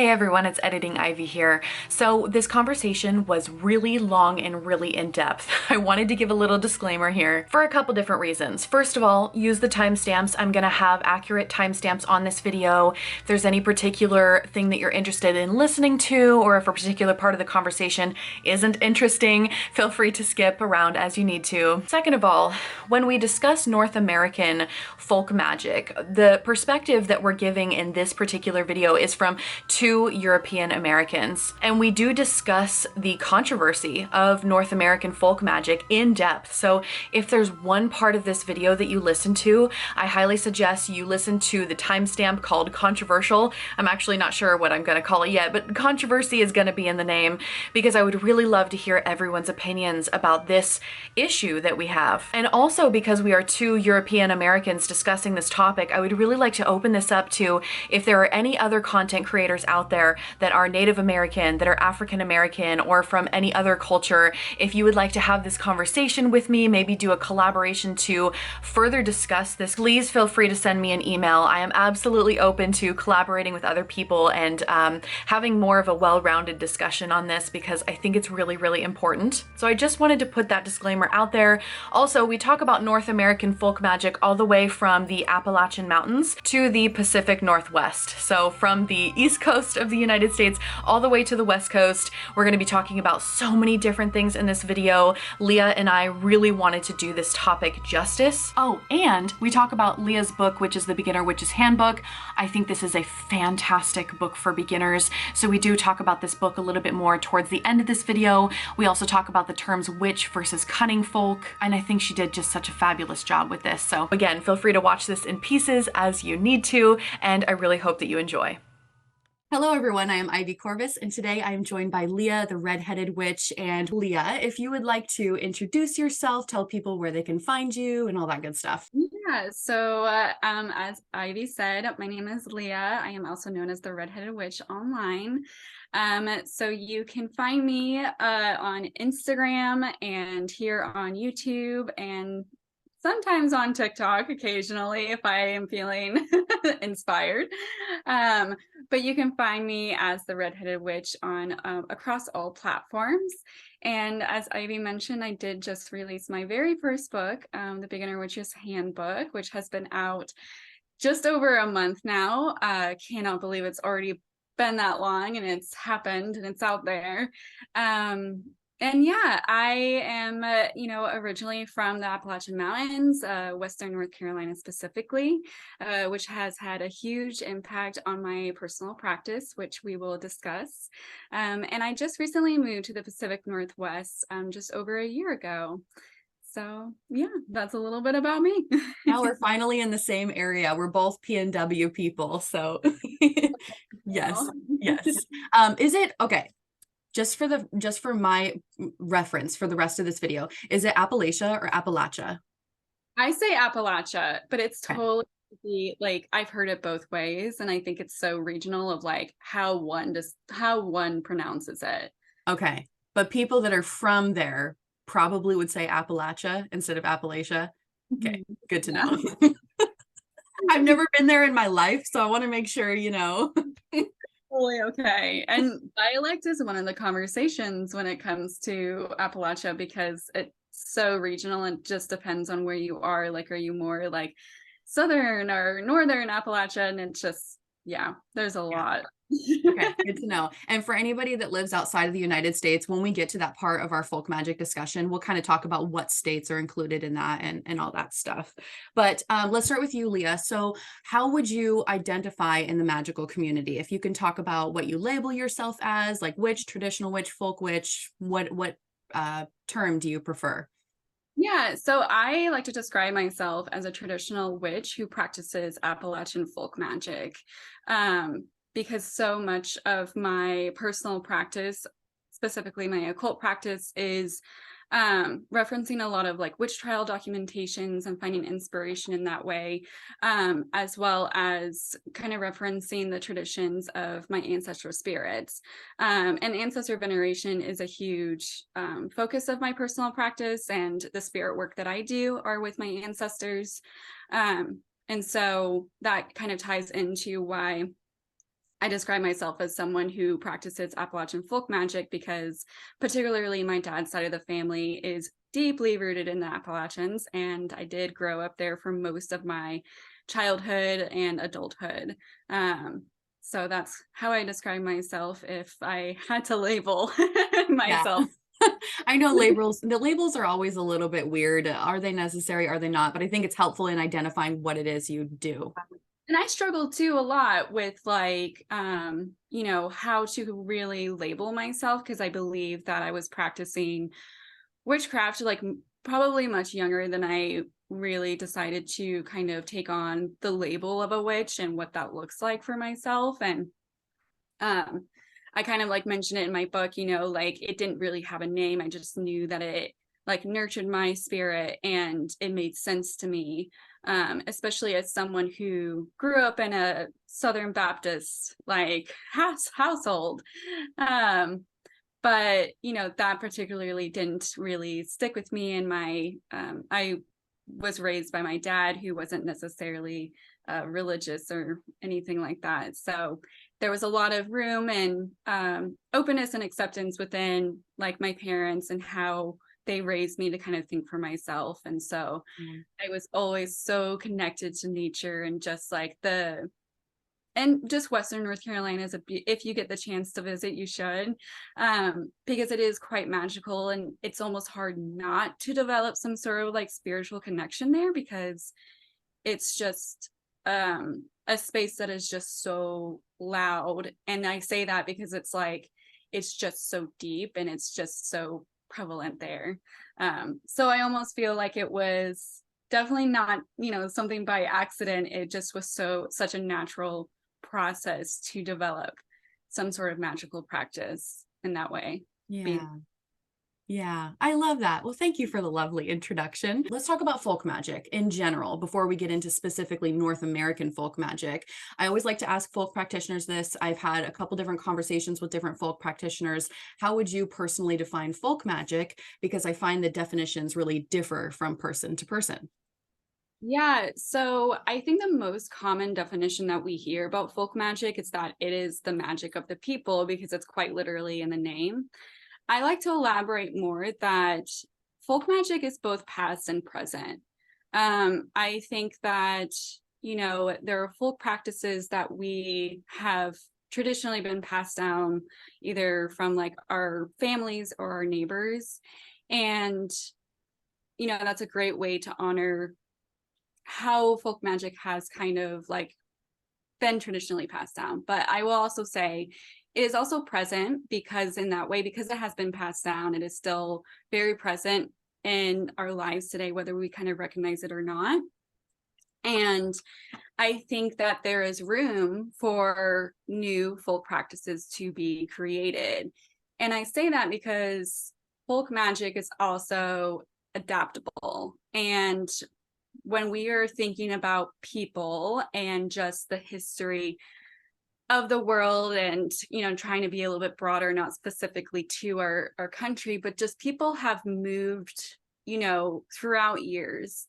Hey everyone, it's Editing Ivy here. So this conversation was really long and really in-depth. I wanted to give a little disclaimer here for a couple different reasons. First of all, use the timestamps. I'm gonna have accurate timestamps on this video. If there's any particular thing that you're interested in listening to, or if a particular part of the conversation isn't interesting, feel free to skip around as you need to. Second of all, when we discuss North American folk magic, the perspective that we're giving in this particular video is from two European Americans. And we do discuss the controversy of North American folk magic in depth. So if there's one part of this video that you listen to, I highly suggest you listen to the timestamp called controversial. I'm actually not sure what I'm gonna call it yet, but controversy is gonna be in the name because I would really love to hear everyone's opinions about this issue that we have. And also because we are two European Americans discussing this topic, I would really like to open this up to if there are any other content creators out there that are Native American, that are African American, or from any other culture. If you would like to have this conversation with me, maybe do a collaboration to further discuss this, please feel free to send me an email. I am absolutely open to collaborating with other people and having more of a well-rounded discussion on this because I think it's really, really important. So I just wanted to put that disclaimer out there. Also, we talk about North American folk magic all the way from the Appalachian Mountains to the Pacific Northwest. So from the East Coast of the United States all the way to the West Coast. We're going to be talking about so many different things in this video. Leah and I really wanted to do this topic justice. Oh, and we talk about Leah's book, which is The Beginner Witch's Handbook. I think this is a fantastic book for beginners. So we do talk about this book a little bit more towards the end of this video. We also talk about the terms witch versus cunning folk. And I think she did just such a fabulous job with this. So again, feel free to watch this in pieces as you need to. And I really hope that you enjoy. Hello everyone, I am Ivy Corvus, and today I am joined by Leah, the Redheaded Witch. And Leah, if you would like to introduce yourself, tell people where they can find you and all that good stuff. Yeah, so as Ivy said, my name is Leah. I am also known as the Redheaded Witch online. So you can find me on Instagram and here on YouTube and sometimes on TikTok occasionally if I am feeling inspired. But you can find me as the Redheaded Witch on across all platforms. And as Ivy mentioned, I did just release my very first book, The Beginner Witch's Handbook, which has been out just over a month now. Cannot believe it's already been that long and it's happened and it's out there. And yeah, I am, originally from the Appalachian Mountains, Western North Carolina specifically, which has had a huge impact on my personal practice, which we will discuss. And I just recently moved to the Pacific Northwest just over a year ago. So yeah, that's a little bit about me. Now we're finally in the same area. We're both PNW people, so yes, yes. Is it okay? Just for my reference for the rest of this video, is it Appalachia or Appalachia? I say Appalachia, but it's Okay. totally like I've heard it both ways, and I think it's so regional of like how one pronounces it. Okay, but people that are from there probably would say Appalachia instead of Appalachia. Okay, good to know. I've never been there in my life, so I want to make sure, Totally okay. And dialect is one of the conversations when it comes to Appalachia because it's so regional and just depends on where you are. Like, are you more like Southern or Northern Appalachia? And it's just, yeah, there's a lot. Okay, good to know. And for anybody that lives outside of the United States, when we get to that part of our folk magic discussion, we'll kind of talk about what states are included in that and all that stuff. But let's start with you, Leah. So how would you identify in the magical community? If you can talk about what you label yourself as, like witch, traditional witch, folk witch, what term do you prefer? Yeah, so I like to describe myself as a traditional witch who practices Appalachian folk magic. Because so much of my personal practice, specifically my occult practice, is referencing a lot of like witch trial documentations and finding inspiration in that way, as well as kind of referencing the traditions of my ancestral spirits. And ancestor veneration is a huge focus of my personal practice, and the spirit work that I do are with my ancestors. And so that kind of ties into why I describe myself as someone who practices Appalachian folk magic because particularly my dad's side of the family is deeply rooted in the Appalachians, and I did grow up there for most of my childhood and adulthood. Um, so that's how I describe myself if I had to label Yeah. myself. I know the labels are always a little bit weird. Are they necessary? Are they not? But I think it's helpful in identifying what it is you do. And I struggle too a lot with like how to really label myself, because I believe that I was practicing witchcraft like probably much younger than I really decided to kind of take on the label of a witch and what that looks like for myself. And um I kind of like mentioned it in my book, like it didn't really have a name. I just knew that it like nurtured my spirit and it made sense to me, especially as someone who grew up in a Southern Baptist like household. But that particularly didn't really stick with me. And I was raised by my dad, who wasn't necessarily religious or anything like that, so there was a lot of room and openness and acceptance within like my parents and how they raised me to kind of think for myself. And so I was always so connected to nature and just like just Western North Carolina is if you get the chance to visit, you should, because it is quite magical, and it's almost hard not to develop some sort of like spiritual connection there, because it's just a space that is just so loud. And I say that because it's like it's just so deep and it's just so prevalent there. So I almost feel like it was definitely not something by accident. It just was such a natural process to develop some sort of magical practice in that way. Yeah. Yeah, I love that. Well, thank you for the lovely introduction. Let's talk about folk magic in general before we get into specifically North American folk magic. I always like to ask folk practitioners this. I've had a couple different conversations with different folk practitioners. How would you personally define folk magic? Because I find the definitions really differ from person to person. Yeah, so I think the most common definition that we hear about folk magic is that it is the magic of the people, because it's quite literally in the name. I like to elaborate more that folk magic is both past and present. I think that, there are folk practices that we have traditionally been passed down either from like our families or our neighbors. And, that's a great way to honor how folk magic has kind of like been traditionally passed down. But I will also say it is also present, because in that way, because it has been passed down, it is still very present in our lives today, whether we kind of recognize it or not. And I think that there is room for new folk practices to be created. And I say that because folk magic is also adaptable. And when we are thinking about people and just the history of the world and trying to be a little bit broader, not specifically to our country, but just people have moved throughout years,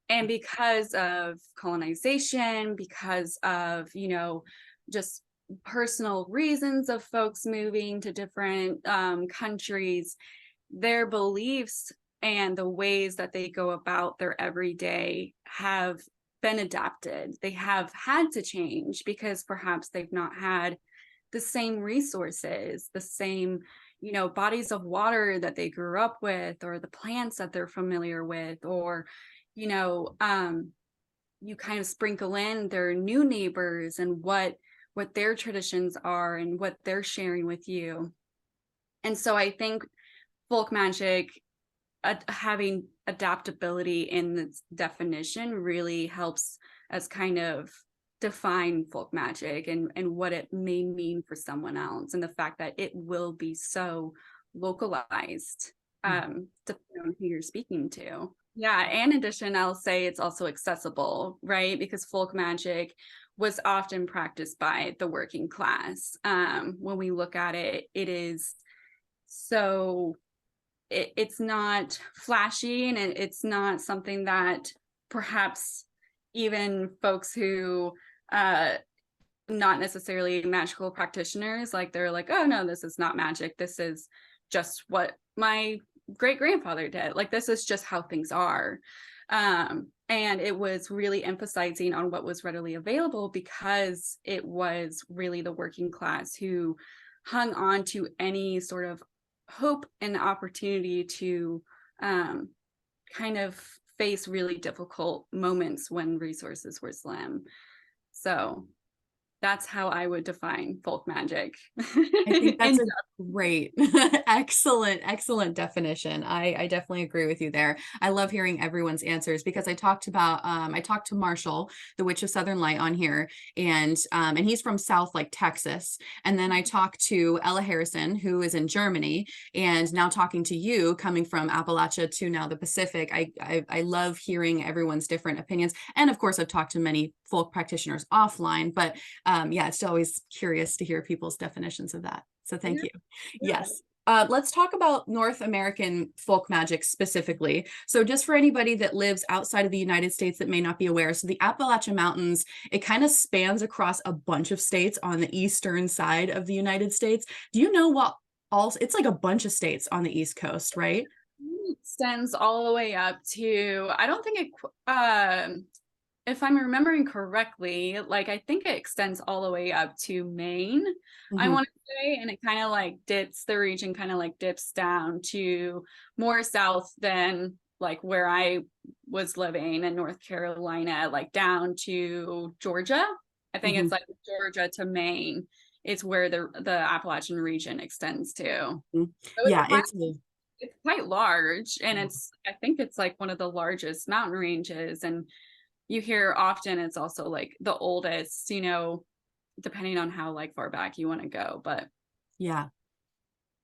and because of colonization, because of just personal reasons of folks moving to different countries, their beliefs and the ways that they go about their everyday have been adapted. They have had to change because perhaps they've not had the same resources, the same, bodies of water that they grew up with, or the plants that they're familiar with, or, you kind of sprinkle in their new neighbors and what their traditions are and what they're sharing with you. And so I think folk magic, having adaptability in its definition, really helps us kind of define folk magic and what it may mean for someone else, and the fact that it will be so localized, depending on who you're speaking to. Yeah, and in addition, I'll say it's also accessible, right? Because folk magic was often practiced by the working class. When we look at it, it is so it's not flashy, and it's not something that perhaps even folks who not necessarily magical practitioners. Like they're like, oh no, this is not magic. This is just what my great grandfather did. Like this is just how things are. And it was really emphasizing on what was readily available because it was really the working class who hung on to any sort of hope and opportunity to kind of face really difficult moments when resources were slim. So that's how I would define folk magic. I think that's And a great, excellent definition. I definitely agree with you there. I love hearing everyone's answers because I talked to Marshall, the Witch of Southern Light on here, and he's from South like Texas. And then I talked to Ella Harrison, who is in Germany, and now talking to you coming from Appalachia to now the Pacific. I love hearing everyone's different opinions. And of course, I've talked to many folk practitioners offline, but yeah, it's always curious to hear people's definitions of that. So thank you. Yes. Let's talk about North American folk magic specifically. So just for anybody that lives outside of the United States that may not be aware, so the Appalachian Mountains, it kind of spans across a bunch of states on the eastern side of the United States. Do you know what all, it's like a bunch of states on the East Coast, right? it extends all the way up to, I don't think it, if I'm remembering correctly, like I think it extends all the way up to Maine, I want to say, and it kind of like dips, the region kind of like dips down to more south than like where I was living in North Carolina, like down to Georgia. I think it's like Georgia to Maine. It's where the Appalachian region extends to. So Yeah, it's quite large, and it's, I think it's like one of the largest mountain ranges, and you hear often it's also like the oldest, you know, depending on how like far back you want to go. But yeah.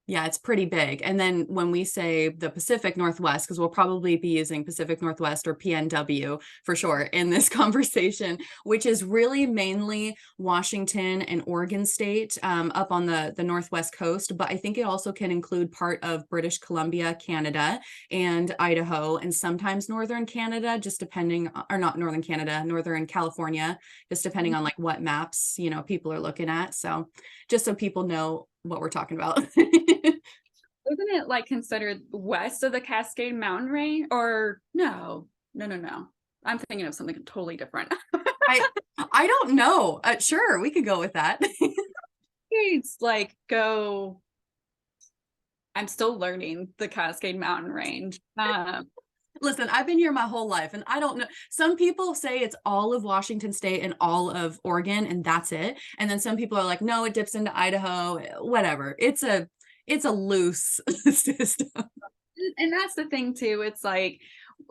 Yeah, it's pretty big. And then when we say the Pacific Northwest, because we'll probably be using Pacific Northwest or PNW for sure in this conversation, which is really mainly Washington and Oregon state up on the Northwest coast. But I think it also can include part of British Columbia, Canada, and Idaho, and sometimes Northern Canada, just depending, or not Northern Canada, Northern California, just depending on like what maps, you know, people are looking at. So just so people know what we're talking about. isn't it like considered west of the Cascade Mountain Range? Or no. I'm thinking of something totally different. I don't know. Sure, we could go with that. It's like go. I'm still learning the Cascade Mountain Range. Listen, I've been here my whole life and I don't know. Some people say it's all of Washington state and all of Oregon and that's it. And then some people are like, no, it dips into Idaho, whatever. It's a loose system. And that's the thing too. It's like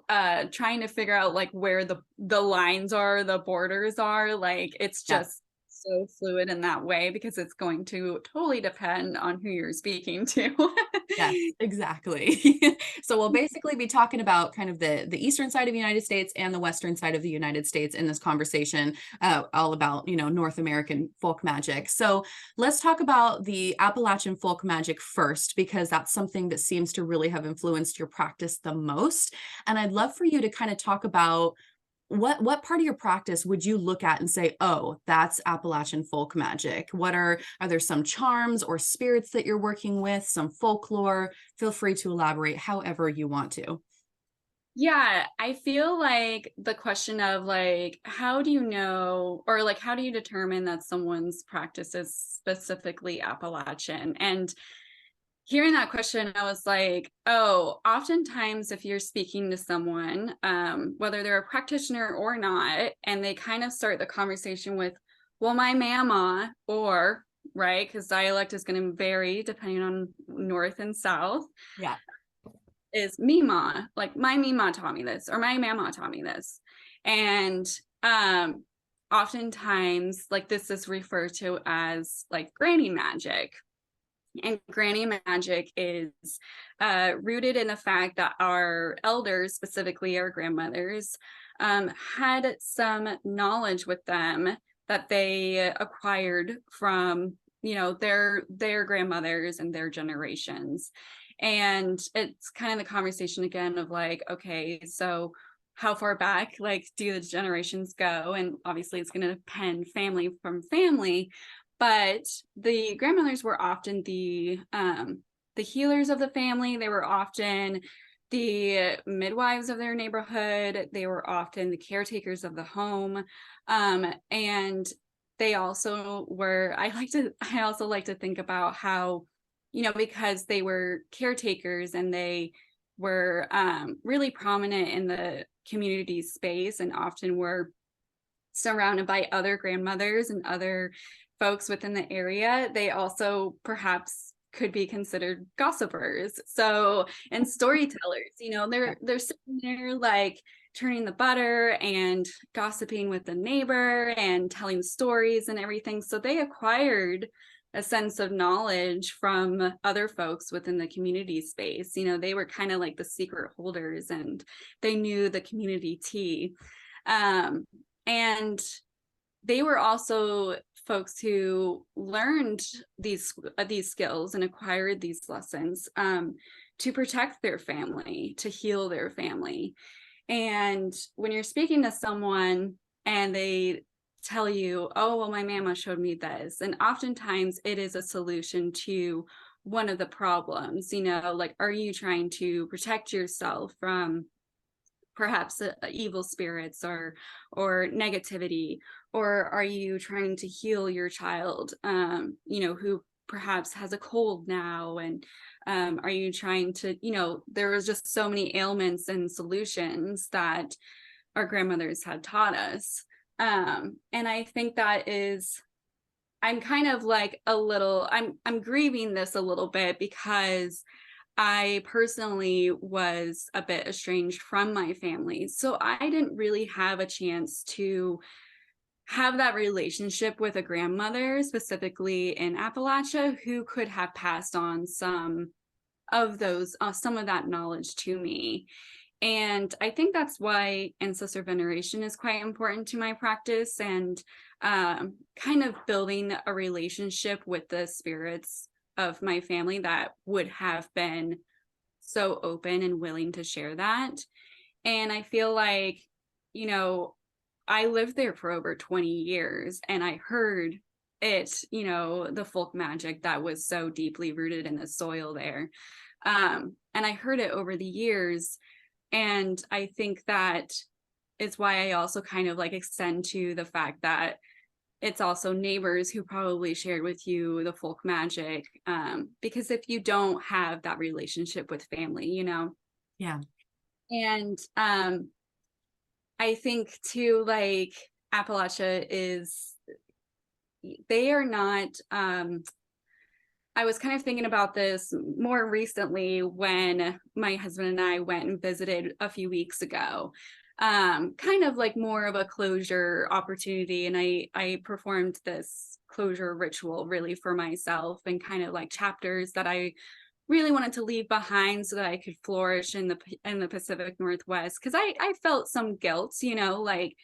trying to figure out like where the lines are, the borders are. Like it's just so fluid in that way because it's going to totally depend on who you're speaking to. Yes, exactly. So we'll basically be talking about kind of the eastern side of the United States and the western side of the United States in this conversation, all about, you know, North American folk magic. So let's talk about the Appalachian folk magic first, because that's something that seems to really have influenced your practice the most. And I'd love for you to kind of talk about what part of your practice would you look at and say, oh, that's Appalachian folk magic? Are there some charms or spirits that you're working with, some folklore? Feel free to elaborate however you want to. Yeah, I feel like the question of like, how do you know, or like, how do you determine that someone's practice is specifically Appalachian? And hearing that question, I was like, oh, oftentimes if you're speaking to someone, whether they're a practitioner or not, and they kind of start the conversation with, well, my mama, or right, because dialect is going to vary depending on north and south. Yeah. Is Mima, like my Mima taught me this, or my mama taught me this. And oftentimes like this is referred to as like granny magic. And granny magic is rooted in the fact that our elders, specifically our grandmothers, had some knowledge with them that they acquired from, you know, their grandmothers and their generations. And it's kind of the conversation again of like, okay, so how far back like do the generations go, and obviously it's going to depend family from family, but the grandmothers were often the healers of the family. They were often the midwives of their neighborhood. They were often the caretakers of the home. And they also were, I also like to think about how, because they were caretakers and they were really prominent in the community space and often were surrounded by other grandmothers and other folks within the area, they also perhaps could be considered gossipers. So, and storytellers, they're sitting there like turning the butter and gossiping with the neighbor and telling stories and everything. So they acquired a sense of knowledge from other folks within the community space. They were kind of like the secret holders, and they knew the community tea. And they were also folks who learned these skills and acquired these lessons to protect their family, to heal their family. And when you're speaking to someone and they tell you, oh, well, my mama showed me this, and oftentimes it is a solution to one of the problems, like, are you trying to protect yourself from perhaps evil spirits or negativity, or are you trying to heal your child, who perhaps has a cold now, and are you trying to, there was just so many ailments and solutions that our grandmothers had taught us. And I think that is, I'm kind of like I'm grieving this a little bit, because I personally was a bit estranged from my family. So I didn't really have a chance to have that relationship with a grandmother, specifically in Appalachia, who could have passed on some of that knowledge to me. And I think that's why ancestor veneration is quite important to my practice, and kind of building a relationship with the spirits of my family that would have been so open and willing to share that. And I feel like, I lived there for over 20 years, and I heard it, the folk magic that was so deeply rooted in the soil there. And I heard it over the years. And I think that is why I also kind of like extend to the fact that it's also neighbors who probably shared with you the folk magic, because if you don't have that relationship with family, Yeah. And I think too, like, Appalachia they are not, I was kind of thinking about this more recently when my husband and I went and visited a few weeks ago. Kind of like more of a closure opportunity. And I performed this closure ritual really for myself, and kind of like chapters that I really wanted to leave behind so that I could flourish in the Pacific Northwest. Cause I felt some guilt, like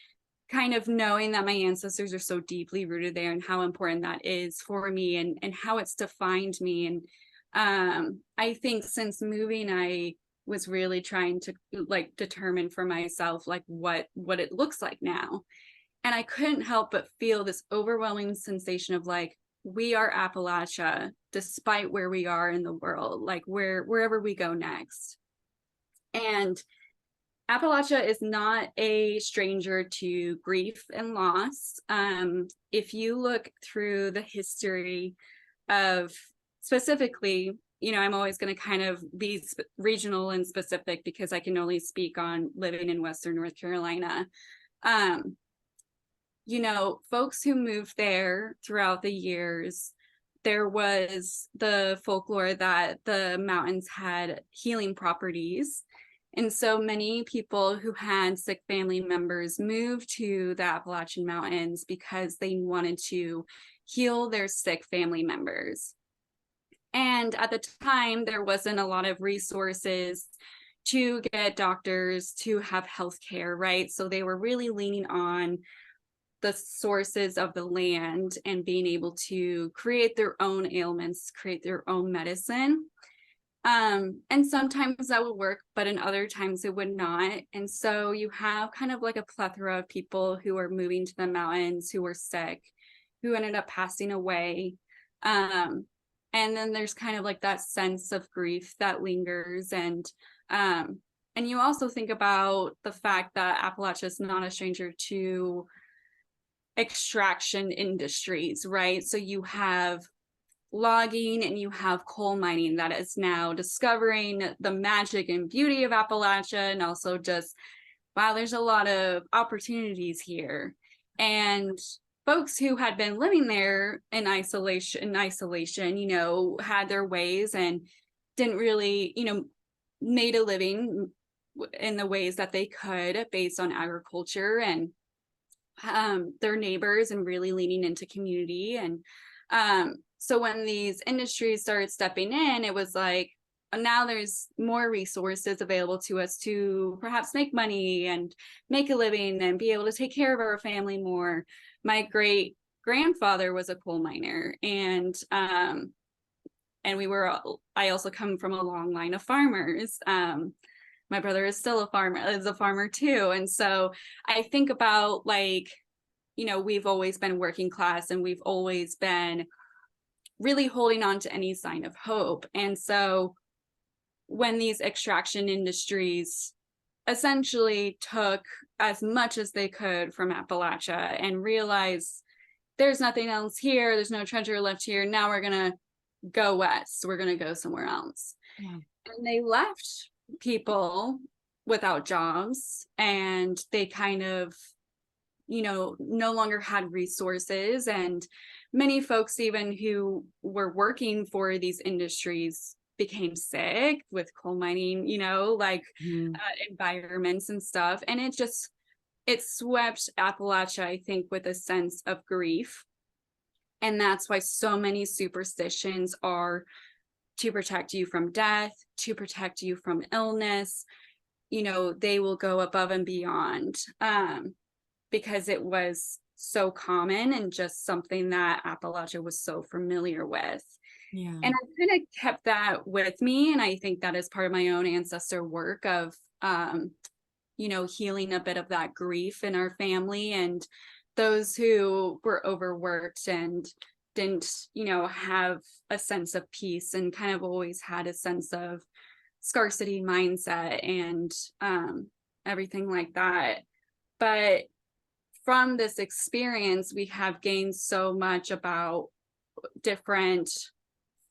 kind of knowing that my ancestors are so deeply rooted there, and how important that is for me, and how it's defined me. And I think since moving, I was really trying to like determine for myself like what it looks like now. And I couldn't help but feel this overwhelming sensation of like, we are Appalachia despite where we are in the world, like wherever we go next. And Appalachia is not a stranger to grief and loss. If you look through the history of, specifically, I'm always going to kind of be regional and specific because I can only speak on living in Western North Carolina. Folks who moved there throughout the years, there was the folklore that the mountains had healing properties. And so many people who had sick family members moved to the Appalachian Mountains because they wanted to heal their sick family members. And at the time, there wasn't a lot of resources to get doctors, to have healthcare, right? So they were really leaning on the sources of the land and being able to create their own ailments, create their own medicine. And sometimes that would work, but in other times it would not. And so you have kind of like a plethora of people who are moving to the mountains, who were sick, who ended up passing away. Um, and then there's kind of like that sense of grief that lingers. And you also think about the fact that Appalachia is not a stranger to extraction industries, right? So you have logging and you have coal mining that is now discovering the magic and beauty of Appalachia, and also just, wow, there's a lot of opportunities here. And folks who had been living there in isolation, you know, had their ways and didn't really, you know, made a living in the ways that they could based on agriculture and their neighbors, and really leaning into community. And so when these industries started stepping in, it was like, now there's more resources available to us to perhaps make money and make a living and be able to take care of our family more. My great grandfather was a coal miner, and I also come from a long line of farmers. My brother is still a farmer too. And so I think about, like, you know, we've always been working class, and we've always been really holding on to any sign of hope. And so when these extraction industries essentially took as much as they could from Appalachia and realized there's nothing else here, there's no treasure left here, now we're going to go west, we're going to go somewhere else. Yeah. And they left people without jobs, and they kind of, you know, no longer had resources. And many folks, even who were working for these industries, became sick with coal mining, you know, like environments and stuff. And it swept Appalachia, I think, with a sense of grief. And that's why so many superstitions are to protect you from death, to protect you from illness. You know, they will go above and beyond, because it was so common and just something that Appalachia was so familiar with. Yeah. And I kind of kept that with me. And I think that is part of my own ancestor work of, you know, healing a bit of that grief in our family, and those who were overworked and didn't, you know, have a sense of peace, and kind of always had a sense of scarcity mindset and everything like that. But from this experience, we have gained so much about different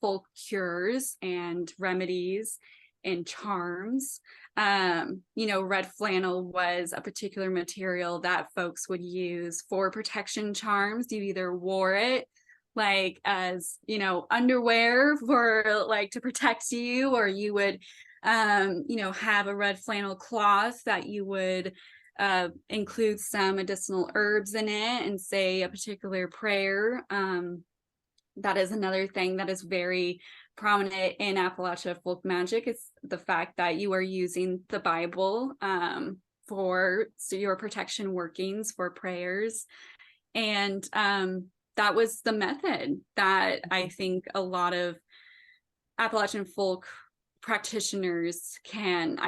folk cures and remedies and charms. You know, red flannel was a particular material that folks would use for protection charms. You either wore it like as, you know, underwear for like to protect you, or you would, you know, have a red flannel cloth that you would include some medicinal herbs in it and say a particular prayer. That is another thing that is very prominent in Appalachia folk magic, is the fact that you are using the Bible for your protection workings, for prayers. And that was the method that I think a lot of Appalachian folk practitioners can,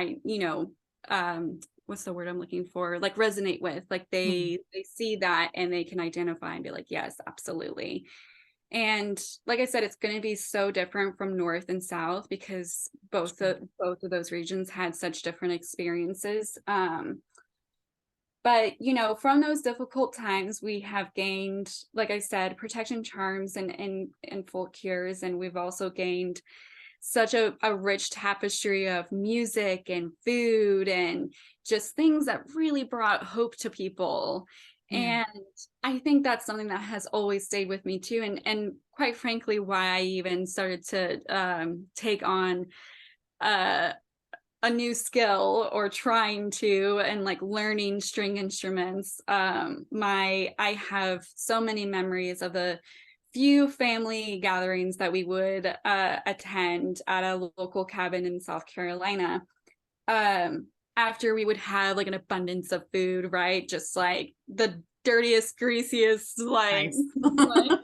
what's the word I'm looking for? Like resonate with, like they see that and they can identify and be like, yes, absolutely. And like I said, it's going to be so different from North and South, because both of those regions had such different experiences. But, you know, from those difficult times, we have gained, like I said, protection charms and folk cures. And we've also gained such a rich tapestry of music and food and just things that really brought hope to people. Yeah. And I think that's something that has always stayed with me too. And quite frankly, why I even started to take on a new skill, or trying to, and like learning string instruments. I have so many memories of the few family gatherings that we would attend at a local cabin in South Carolina. After we would have like an abundance of food, right? Just like the dirtiest, greasiest, like, nice.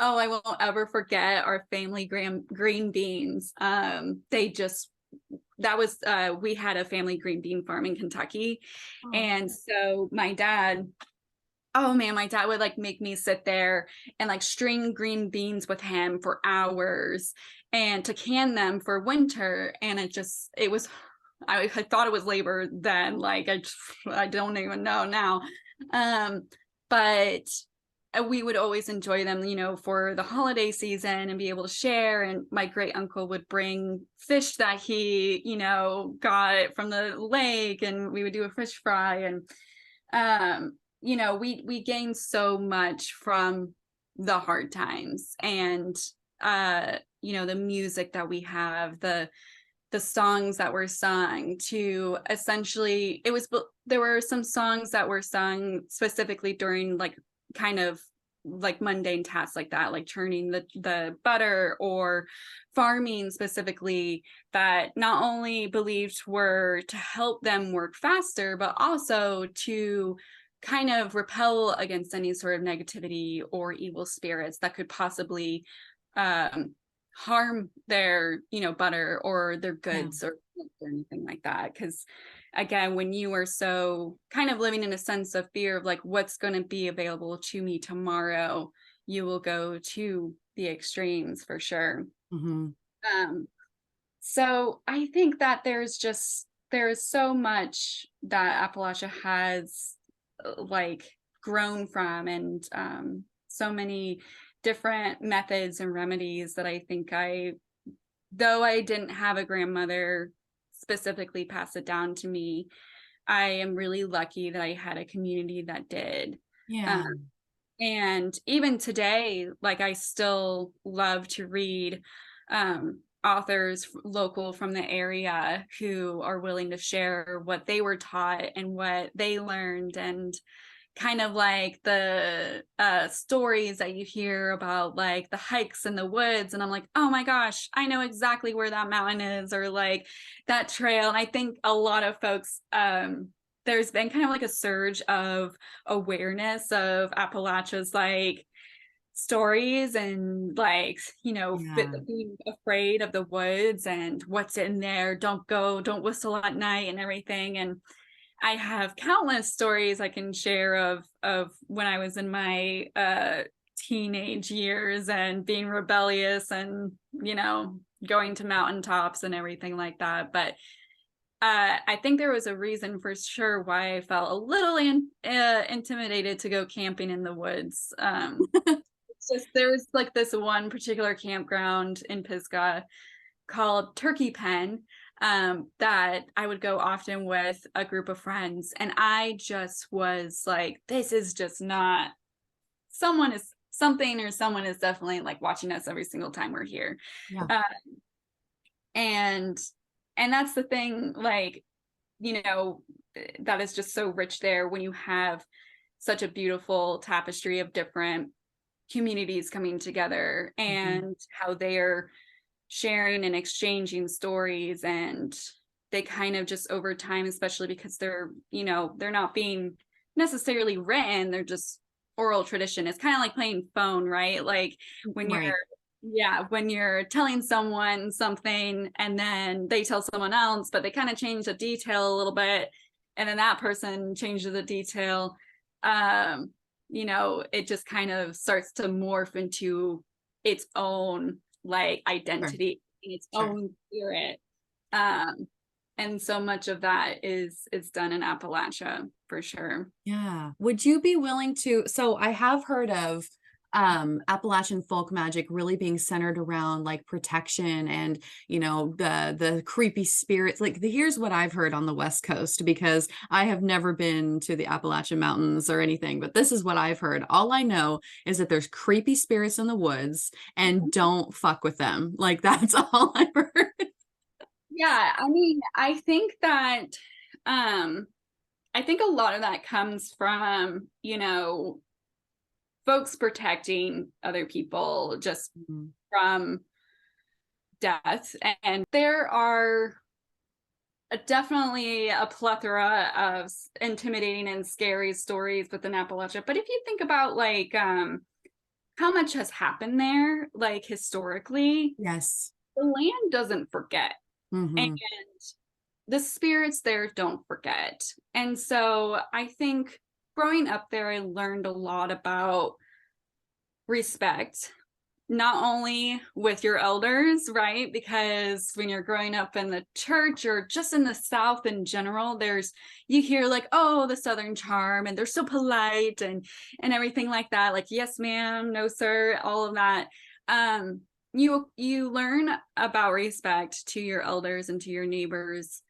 Oh, I won't ever forget our family green beans. They just that was we had a family green bean farm in Kentucky. Oh. And so my dad, oh man, my dad would like make me sit there and like string green beans with him for hours and to can them for winter. And it was, I thought it was labor then. Like I don't even know now. Um, but we would always enjoy them, you know, for the holiday season and be able to share. And my great uncle would bring fish that he, you know, got from the lake, and we would do a fish fry. And you know, we gained so much from the hard times, and you know, the music that we have, the songs that were sung, to essentially there were some songs that were sung specifically during like kind of like mundane tasks like that, like churning the butter or farming specifically, that not only believed were to help them work faster, but also to kind of repel against any sort of negativity or evil spirits that could possibly um, harm their, you know, butter or their Yeah. goods or anything like that. Because again, when you are so kind of living in a sense of fear of like what's going to be available to me tomorrow, you will go to the extremes for sure. Mm-hmm. um so I think that there is so much that Appalachia has like grown from, and so many different methods and remedies that I think though I didn't have a grandmother specifically pass it down to me, I am really lucky that I had a community that did. Yeah. Um, and even today, like I still love to read authors local from the area who are willing to share what they were taught and what they learned, and kind of like the stories that you hear about like the hikes in the woods. And I'm like, oh my gosh, I know exactly where that mountain is, or like that trail. And I think a lot of folks, there's been kind of like a surge of awareness of Appalachia's like stories, and like, you know, Yeah. being afraid of the woods and what's in there, don't whistle at night and everything. And I have countless stories I can share of when I was in my teenage years and being rebellious and, you know, going to mountaintops and everything like that. But I think there was a reason for sure why I felt a little intimidated to go camping in the woods. It's just there's like this one particular campground in Pisgah called Turkey Pen, that I would go often with a group of friends. And I just was like, this is just not, someone is something, or someone is definitely like watching us every single time we're here. Yeah. Uh, and that's the thing, like, you know, that is just so rich there when you have such a beautiful tapestry of different communities coming together, Mm-hmm. and how they are sharing and exchanging stories. And they kind of just over time, especially because they're, you know, they're not being necessarily written, they're just oral tradition. It's kind of like playing phone, right? Like when you're, Right. yeah, when you're telling someone something and then they tell someone else, but they kind of change the detail a little bit, and then that person changes the detail. um you know, it just kind of starts to morph into its own like Sure. identity in its Sure. own spirit. um and so much of that is done in Appalachia for sure. Yeah. Would you be willing to? So I have heard of Appalachian folk magic really being centered around like protection and, you know, the creepy spirits. Like here's what I've heard on the West Coast, because I have never been to the Appalachian Mountains or anything, but this is what I've heard. All I know is that there's creepy spirits in the woods and don't fuck with them. Like that's all I've heard. Yeah, I mean, um I think a lot of that comes from, you know, folks protecting other people just Mhm. from death. And there are definitely a plethora of intimidating and scary stories within Appalachia. But if you think about like how much has happened there, like historically. Yes. The land doesn't forget. And Mm-hmm. the spirits there don't forget. And so I think growing up there, I learned a lot about respect, not only with your elders, right? Because when you're growing up in the church or just in the South in general, you hear like, oh, the Southern charm, and they're so polite and everything like that. Like, yes, ma'am, no, sir, all of that. You learn about respect to your elders and to your neighbors.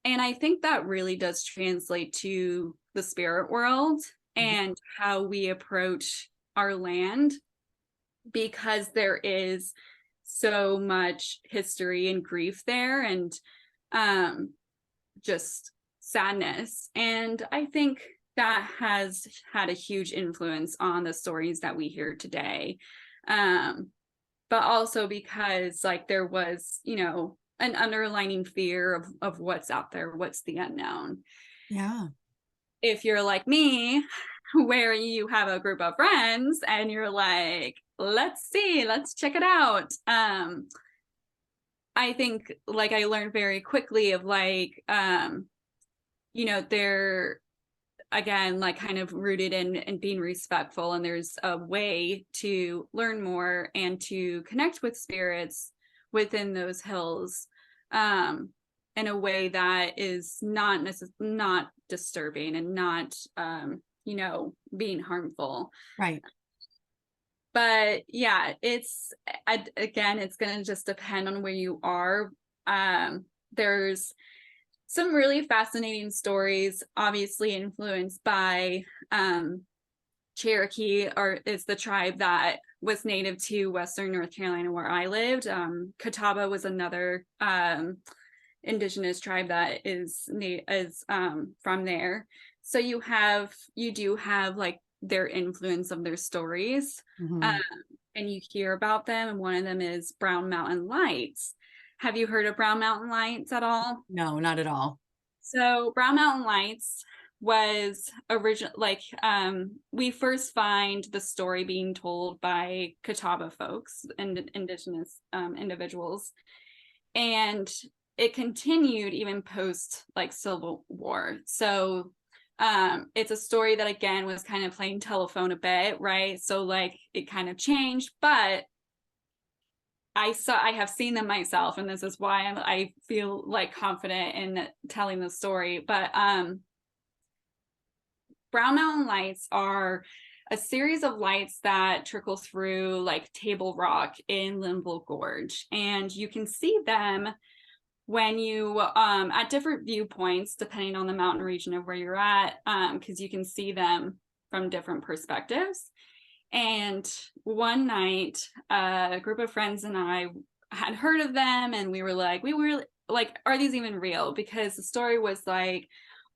And I think that really does translate to the spirit world and how we approach our land, because there is so much history and grief there, and just sadness. And I think that has had a huge influence on the stories that we hear today. But also because like there was, an underlining fear of what's out there, what's the unknown. Yeah. If you're like me, where you have a group of friends and you're like, let's check it out. I think like I learned very quickly of like, they're again like kind of rooted in being respectful, and there's a way to learn more and to connect with spirits within those hills, in a way that is not disturbing and not being harmful. Right. But yeah, again, it's going to just depend on where you are. There's some really fascinating stories, obviously influenced by Cherokee, or is the tribe that was native to Western North Carolina where I lived. Catawba was another indigenous tribe that is from there. So you do have like their influence of their stories, Mm-hmm. and you hear about them. And one of them is Brown Mountain Lights. Have you heard of Brown Mountain Lights at all? No, not at all. So Brown Mountain Lights was we first find the story being told by Catawba folks and indigenous individuals, and it continued even post like Civil War. So it's a story that again was kind of playing telephone a bit, right? So like it kind of changed, but I have seen them myself, and this is why I feel like confident in telling the story. But Brown Mountain Lights are a series of lights that trickle through like Table Rock in Linville Gorge, and you can see them when you at different viewpoints depending on the mountain region of where you're at, because you can see them from different perspectives. And one night, a group of friends and I had heard of them, and we were like, are these even real? Because the story was like,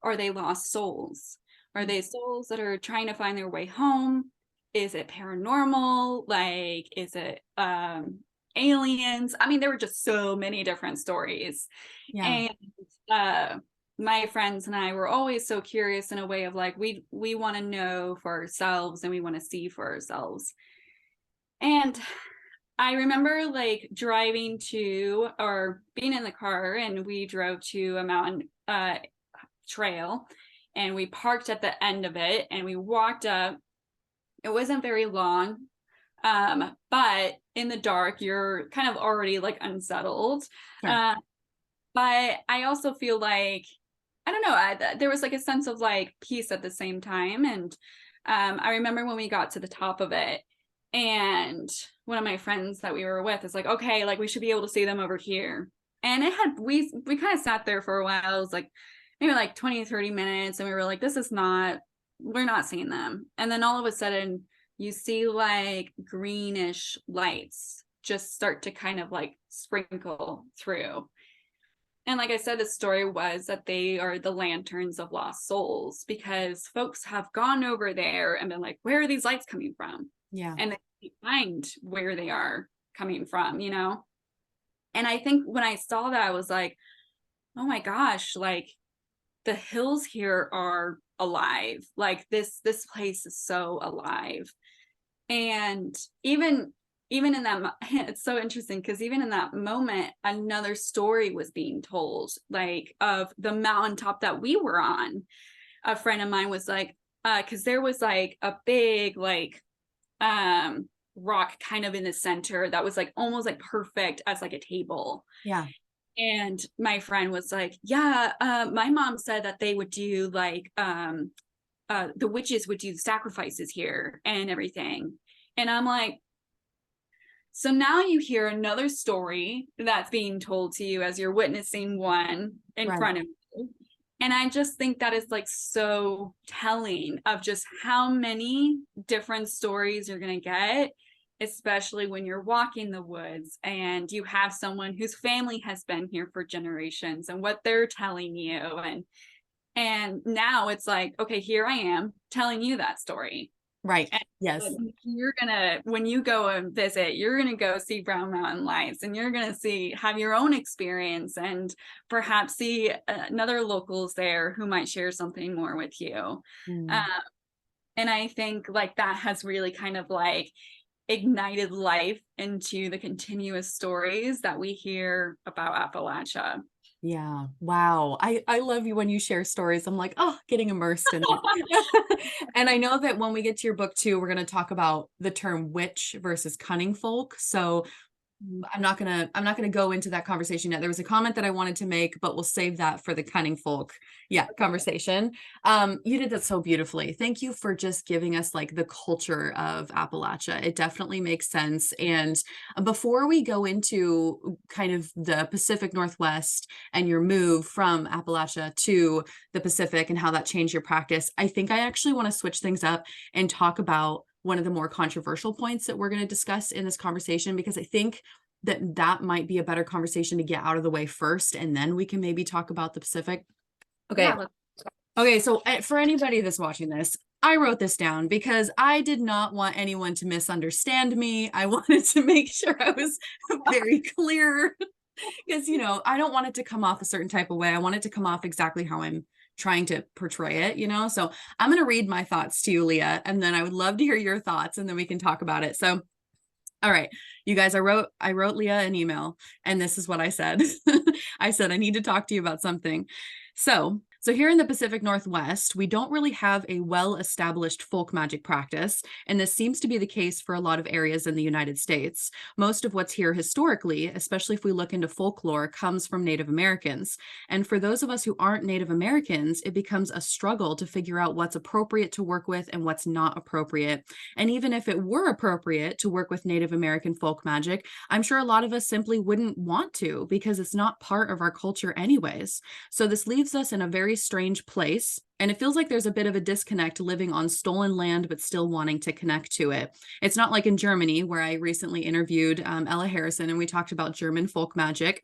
are they lost souls? Are they souls that are trying to find their way home? Is it paranormal? Like, is it aliens? I mean, there were just so many different stories. Yeah. And my friends and I were always so curious in a way of like, we want to know for ourselves, and we want to see for ourselves. And I remember like driving to, or being in the car, and we drove to a mountain trail, and we parked at the end of it, and we walked up. It wasn't very long, but in the dark, you're kind of already like unsettled. Sure. But I also feel like, I don't know, there was like a sense of like peace at the same time. And I remember when we got to the top of it, and one of my friends that we were with is like, okay, like we should be able to see them over here. And we kind of sat there for a while. It was like maybe like 20, 30 minutes. And we were like, we're not seeing them. And then all of a sudden you see like greenish lights just start to kind of like sprinkle through. And like I said, the story was that they are the lanterns of lost souls, because folks have gone over there and been like, where are these lights coming from? Yeah. And they find where they are coming from, And I think when I saw that, I was like, oh my gosh, like the hills here are alive. Like this place is so alive. And even in that, it's so interesting because even in that moment, another story was being told, like of the mountaintop that we were on. A friend of mine was like, because there was like a big like rock kind of in the center that was like almost like perfect as like a table. Yeah. And my friend was like, yeah, my mom said that they would do like the witches would do sacrifices here and everything. And I'm like, so now you hear another story that's being told to you as you're witnessing one in Right. front of you. And I just think that is like so telling of just how many different stories you're going to get, especially when you're walking the woods and you have someone whose family has been here for generations and what they're telling you. And now it's like, okay, here I am telling you that story. Right. And Yes. you're gonna, when you go and visit, you're gonna go see Brown Mountain Lights, and you're gonna have your own experience, and perhaps see another locals there who might share something more with you. Mm. And I think like that has really kind of like ignited life into the continuous stories that we hear about Appalachia. Yeah. Wow. I love you when you share stories. I'm like, oh, getting immersed in it. And I know that when we get to your book too, we're going to talk about the term witch versus cunning folk. So I'm not gonna go into that conversation yet. There was a comment that I wanted to make, but we'll save that for the cunning folk, conversation. You did that so beautifully. Thank you for just giving us like the culture of Appalachia. It definitely makes sense. And before we go into kind of the Pacific Northwest and your move from Appalachia to the Pacific and how that changed your practice, I think I actually want to switch things up and talk about one of the more controversial points that we're going to discuss in this conversation, because I think that might be a better conversation to get out of the way first, and then we can maybe talk about the Pacific. Okay. Yeah, Okay. So for anybody that's watching this, I wrote this down because I did not want anyone to misunderstand me. I wanted to make sure I was very clear because, I don't want it to come off a certain type of way. I want it to come off exactly how I'm trying to portray it. So I'm going to read my thoughts to you, Leah, and then I would love to hear your thoughts, and then we can talk about it. So, all right, you guys, I wrote Leah an email, and this is what I said. I said, I need to talk to you about something. So here in the Pacific Northwest, we don't really have a well-established folk magic practice, and this seems to be the case for a lot of areas in the United States. Most of what's here historically, especially if we look into folklore, comes from Native Americans. And for those of us who aren't Native Americans, it becomes a struggle to figure out what's appropriate to work with and what's not appropriate. And even if it were appropriate to work with Native American folk magic, I'm sure a lot of us simply wouldn't want to because it's not part of our culture anyways. So this leaves us in a very strange place, and it feels like there's a bit of a disconnect living on stolen land but still wanting to connect to it. It's not like in Germany, where I recently interviewed Ella Harrison and we talked about German folk magic.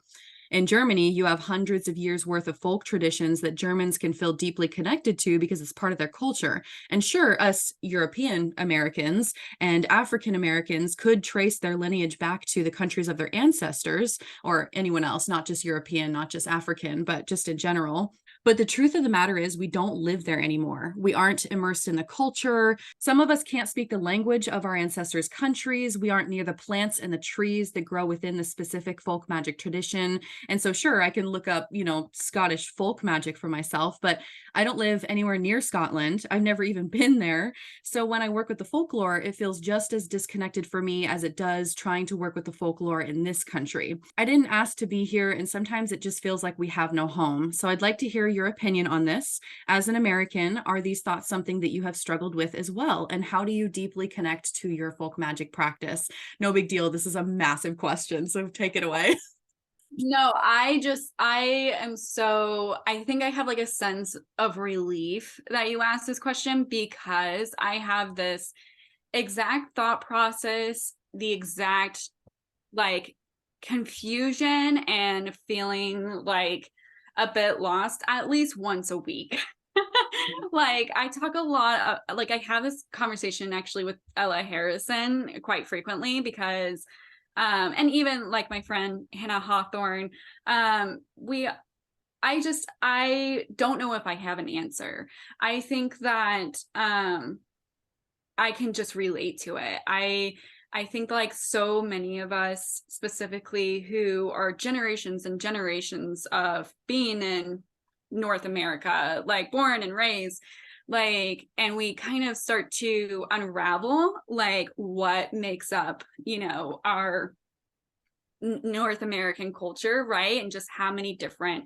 In Germany, you have hundreds of years worth of folk traditions that Germans can feel deeply connected to because it's part of their culture. And sure, us European Americans and African Americans could trace their lineage back to the countries of their ancestors, or anyone else, not just European, not just African, but just in general. But the truth of the matter is we don't live there anymore. We aren't immersed in the culture. Some of us can't speak the language of our ancestors' countries. We aren't near the plants and the trees that grow within the specific folk magic tradition. And so sure, I can look up, Scottish folk magic for myself, but I don't live anywhere near Scotland. I've never even been there. So when I work with the folklore, it feels just as disconnected for me as it does trying to work with the folklore in this country. I didn't ask to be here, and sometimes it just feels like we have no home. So I'd like to hear your opinion on this. As an American, are these thoughts something that you have struggled with as well? And how do you deeply connect to your folk magic practice? No big deal. This is a massive question, so take it away. No, I think I have like a sense of relief that you asked this question, because I have this exact thought process, the exact like confusion and feeling like a bit lost at least once a week. Like I talk a lot of, like I have this conversation actually with Ella Harrison quite frequently, because and even like my friend Hannah Hawthorne, I don't know if I have an answer. I think that I can just relate to it. I think like so many of us specifically who are generations and generations of being in North America, like born and raised, like, and we kind of start to unravel like what makes up, you know, our North American culture, right? And just how many different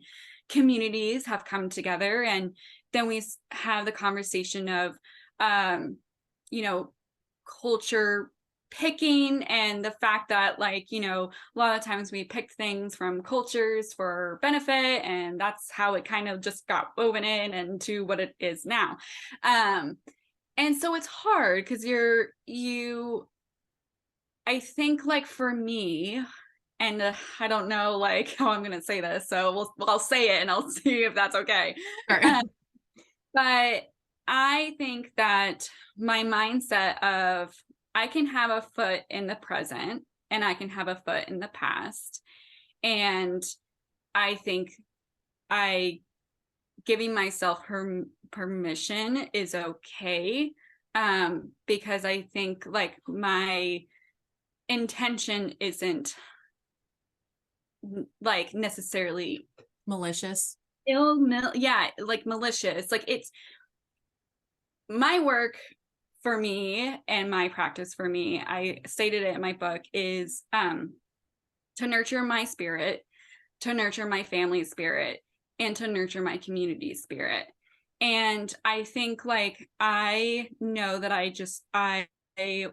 communities have come together. And then we have the conversation of, you know, culture picking, and the fact that, like, you know, a lot of times we pick things from cultures for benefit, and that's how it kind of just got woven in into what it is now. And so it's hard because I think, like, for me, and I don't know like how I'm gonna say this, so I'll say it and I'll see if that's okay. Right. But I think that my mindset of I can have a foot in the present and I can have a foot in the past. And I think I giving myself permission is okay. Because I think like my intention isn't like necessarily Malicious. like malicious. Like, it's my work for me and my practice for me, I stated it in my book, is to nurture my spirit, to nurture my family spirit, and to nurture my community spirit. And I think like I know that I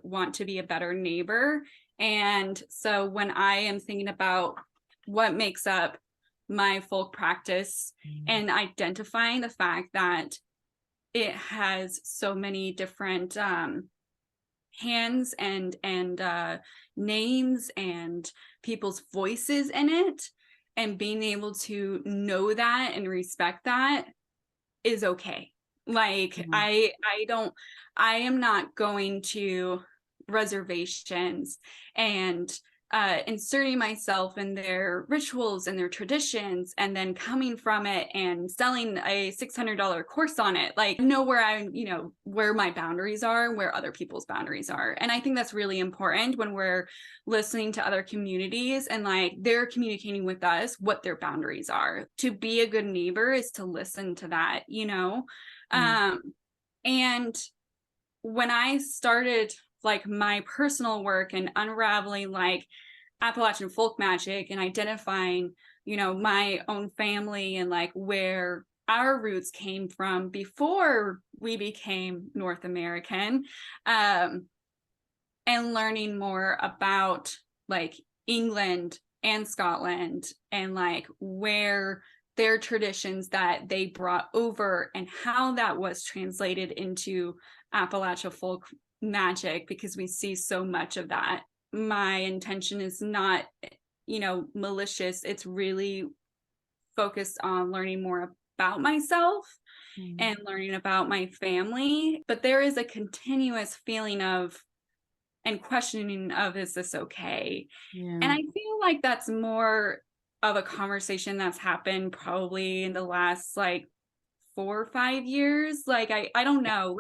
want to be a better neighbor. And so when I am thinking about what makes up my folk practice and identifying the fact that it has so many different hands and names and people's voices in it, and being able to know that and respect that is okay. Like, I am not going to reservations and inserting myself in their rituals and their traditions, and then coming from it and selling a $600 course on it. Like, know where where my boundaries are, where other people's boundaries are. And I think that's really important when we're listening to other communities and like they're communicating with us what their boundaries are. To be a good neighbor is to listen to that, you know? And when I started like my personal work and unraveling like Appalachian folk magic and identifying, you know, my own family and like where our roots came from before we became North American, and learning more about like England and Scotland and like where their traditions that they brought over and how that was translated into Appalachia folk magic, because we see so much of that. My intention is not, you know, malicious. It's really focused on learning more about myself and learning about my family. But there is a continuous feeling of and questioning of, is this okay? And I feel like that's more of a conversation that's happened probably in the last like 4 or 5 years. Like, I don't know.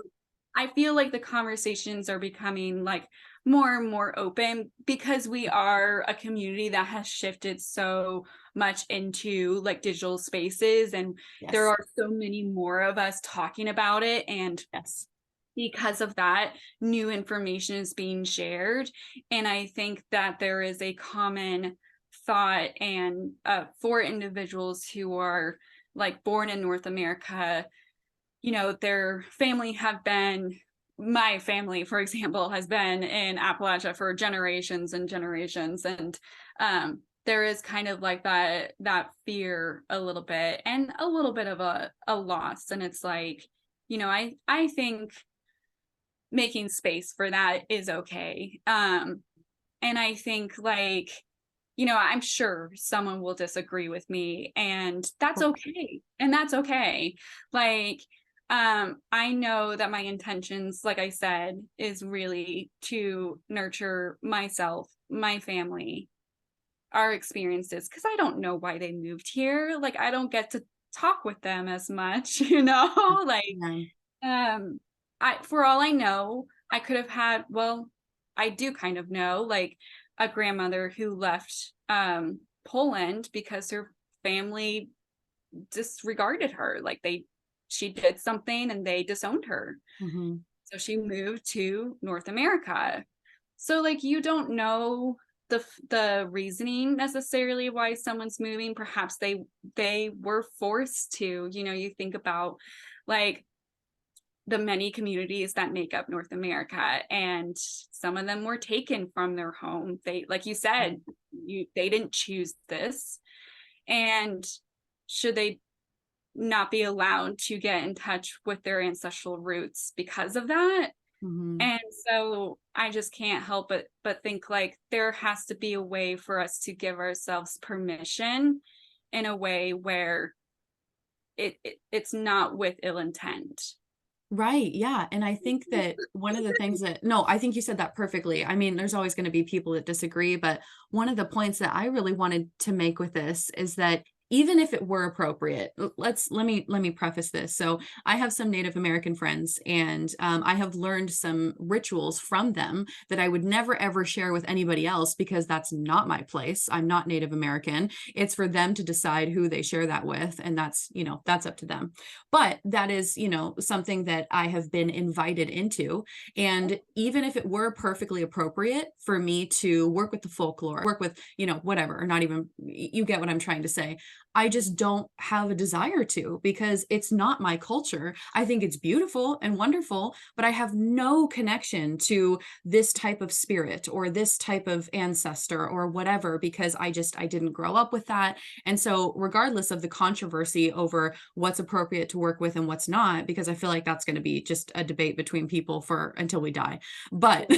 I feel like the conversations are becoming like more and more open because we are a community that has shifted so much into like digital spaces, and there are so many more of us talking about it. And because of that, new information is being shared. And I think that there is a common thought and for individuals who are like born in North America, you know, their family have been, my family, for example, has been in Appalachia for generations and generations. And there is kind of like that fear a little bit, and a little bit of a loss. And it's like, you know, I think making space for that is okay. And I think like, you know, I'm sure someone will disagree with me, and that's okay. And that's okay. Like, I know that my intentions, like I said, is really to nurture myself, my family, our experiences, because I don't know why they moved here. Like, I don't get to talk with them as much, you know, like, for all I know, I could have had, well, I do kind of know, like a grandmother who left Poland because her family disregarded her. Like she did something and they disowned her. Mhm. So she moved to North America. So like you don't know the reasoning necessarily why someone's moving. Perhaps they were forced to, you know, you think about like the many communities that make up North America, and some of them were taken from their home. They, like you said, they didn't choose this. And should they not be allowed to get in touch with their ancestral roots because of that? Mhm. And so I just can't help but think like there has to be a way for us to give ourselves permission in a way where it's not with ill intent. Right. Yeah. And I think that one of the things that, no, I think you said that perfectly. I mean, there's always going to be people that disagree, but one of the points that I really wanted to make with this is that even if it were appropriate, let me preface this. So I have some Native American friends, and I have learned some rituals from them that I would never ever share with anybody else, because that's not my place. I'm not Native American. It's for them to decide who they share that with, and that's, you know, that's up to them. But that is, you know, something that I have been invited into. And even if it were perfectly appropriate for me to work with the folklore, work with, you know, whatever, or not even, you get what I'm trying to say. I just don't have a desire to, because it's not my culture. I think it's beautiful and wonderful, but I have no connection to this type of spirit or this type of ancestor or whatever, because I didn't grow up with that. And so regardless of the controversy over what's appropriate to work with and what's not, because I feel like that's going to be just a debate between people for until we die. But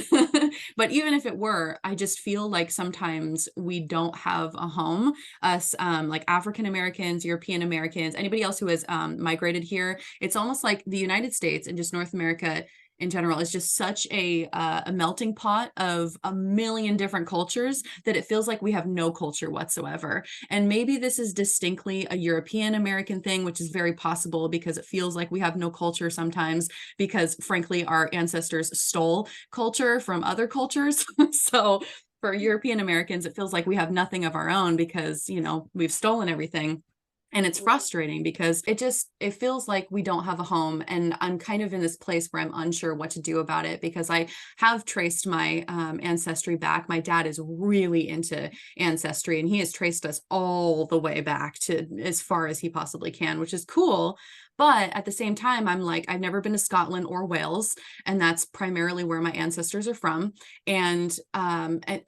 but even if it were, I just feel like sometimes we don't have a home, us like African Americans, European Americans, anybody else who has migrated here. It's almost like the United States and just North America in general is just such a melting pot of a million different cultures that it feels like we have no culture whatsoever. And maybe this is distinctly a European American thing, which is very possible, because it feels like we have no culture sometimes because frankly our ancestors stole culture from other cultures. So for European Americans, it feels like we have nothing of our own because, you know, we've stolen everything. And it's frustrating because it feels like we don't have a home. And I'm kind of in this place where I'm unsure what to do about it, because I have traced my ancestry back. My dad is really into ancestry, and he has traced us all the way back to as far as he possibly can, which is cool. But at the same time, I'm like, I've never been to Scotland or Wales, and that's primarily where my ancestors are from. And I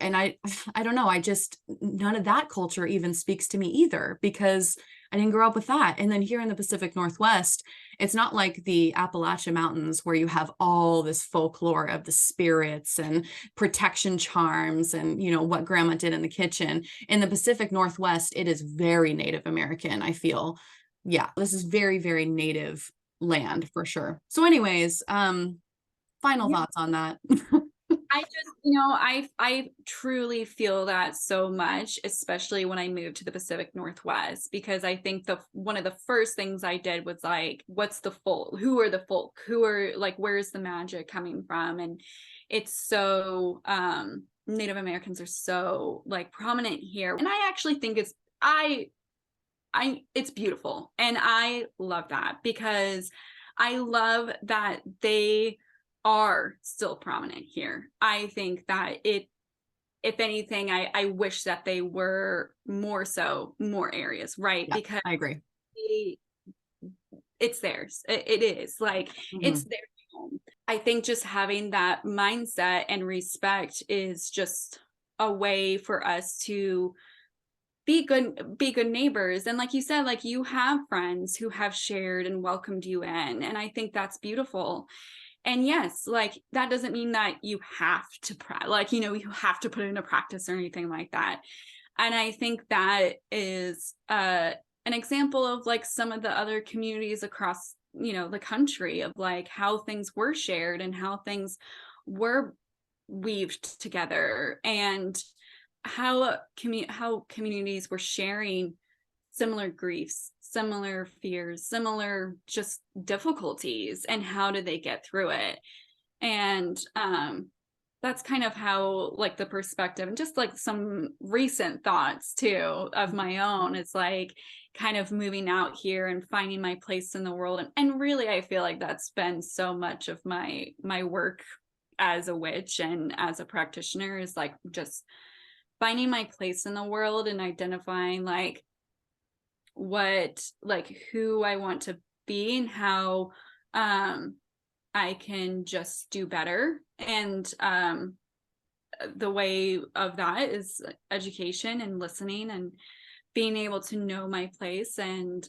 don't know, I just, none of that culture even speaks to me either, because I didn't grow up with that. And then here in the Pacific Northwest, it's not like the Appalachian Mountains where you have all this folklore of the spirits and protection charms and, you know, what grandma did in the kitchen. In the Pacific Northwest, it is very Native American, I feel. Yeah, this is very, very native land for sure. So anyways, final Yeah. thoughts on that. I just, you know, I truly feel that so much, especially when I moved to the Pacific Northwest, because I think one of the first things I did was like, what's the folk? Who are the folk? Who are like, where's the magic coming from? And it's so Native Americans are so like prominent here. And I actually think it's beautiful. And I love that, because I love that they are still prominent here. I think that if anything, I wish that they were more areas, right? Yeah, Because I agree. it's theirs. It is like, it's their home. I think just having that mindset and respect is just a way for us to be good neighbors. And like you said, like you have friends who have shared and welcomed you in, and I think that's beautiful. And yes, like that doesn't mean that you have to like, you know, you have to put it into practice or anything like that. And I think that is an example of like some of the other communities across, you know, the country, of like how things were shared and how things were weaved together, and how communities were sharing similar griefs, similar fears, similar just difficulties, and how did they get through it. And that's kind of how like the perspective, and just like some recent thoughts too of my own, it's like kind of moving out here and finding my place in the world. And really I feel like that's been so much of my work as a witch and as a practitioner, is like just finding my place in the world and identifying like who I want to be and how I can just do better. And the way of that is education and listening and being able to know my place and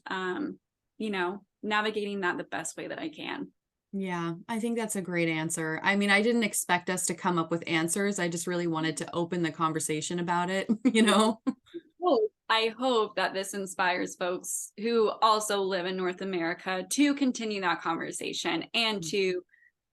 navigating that the best way that I can. Yeah, I think that's a great answer. I mean, I didn't expect us to come up with answers. I just really wanted to open the conversation about it, you know? I hope that this inspires folks who also live in North America to continue that conversation and to,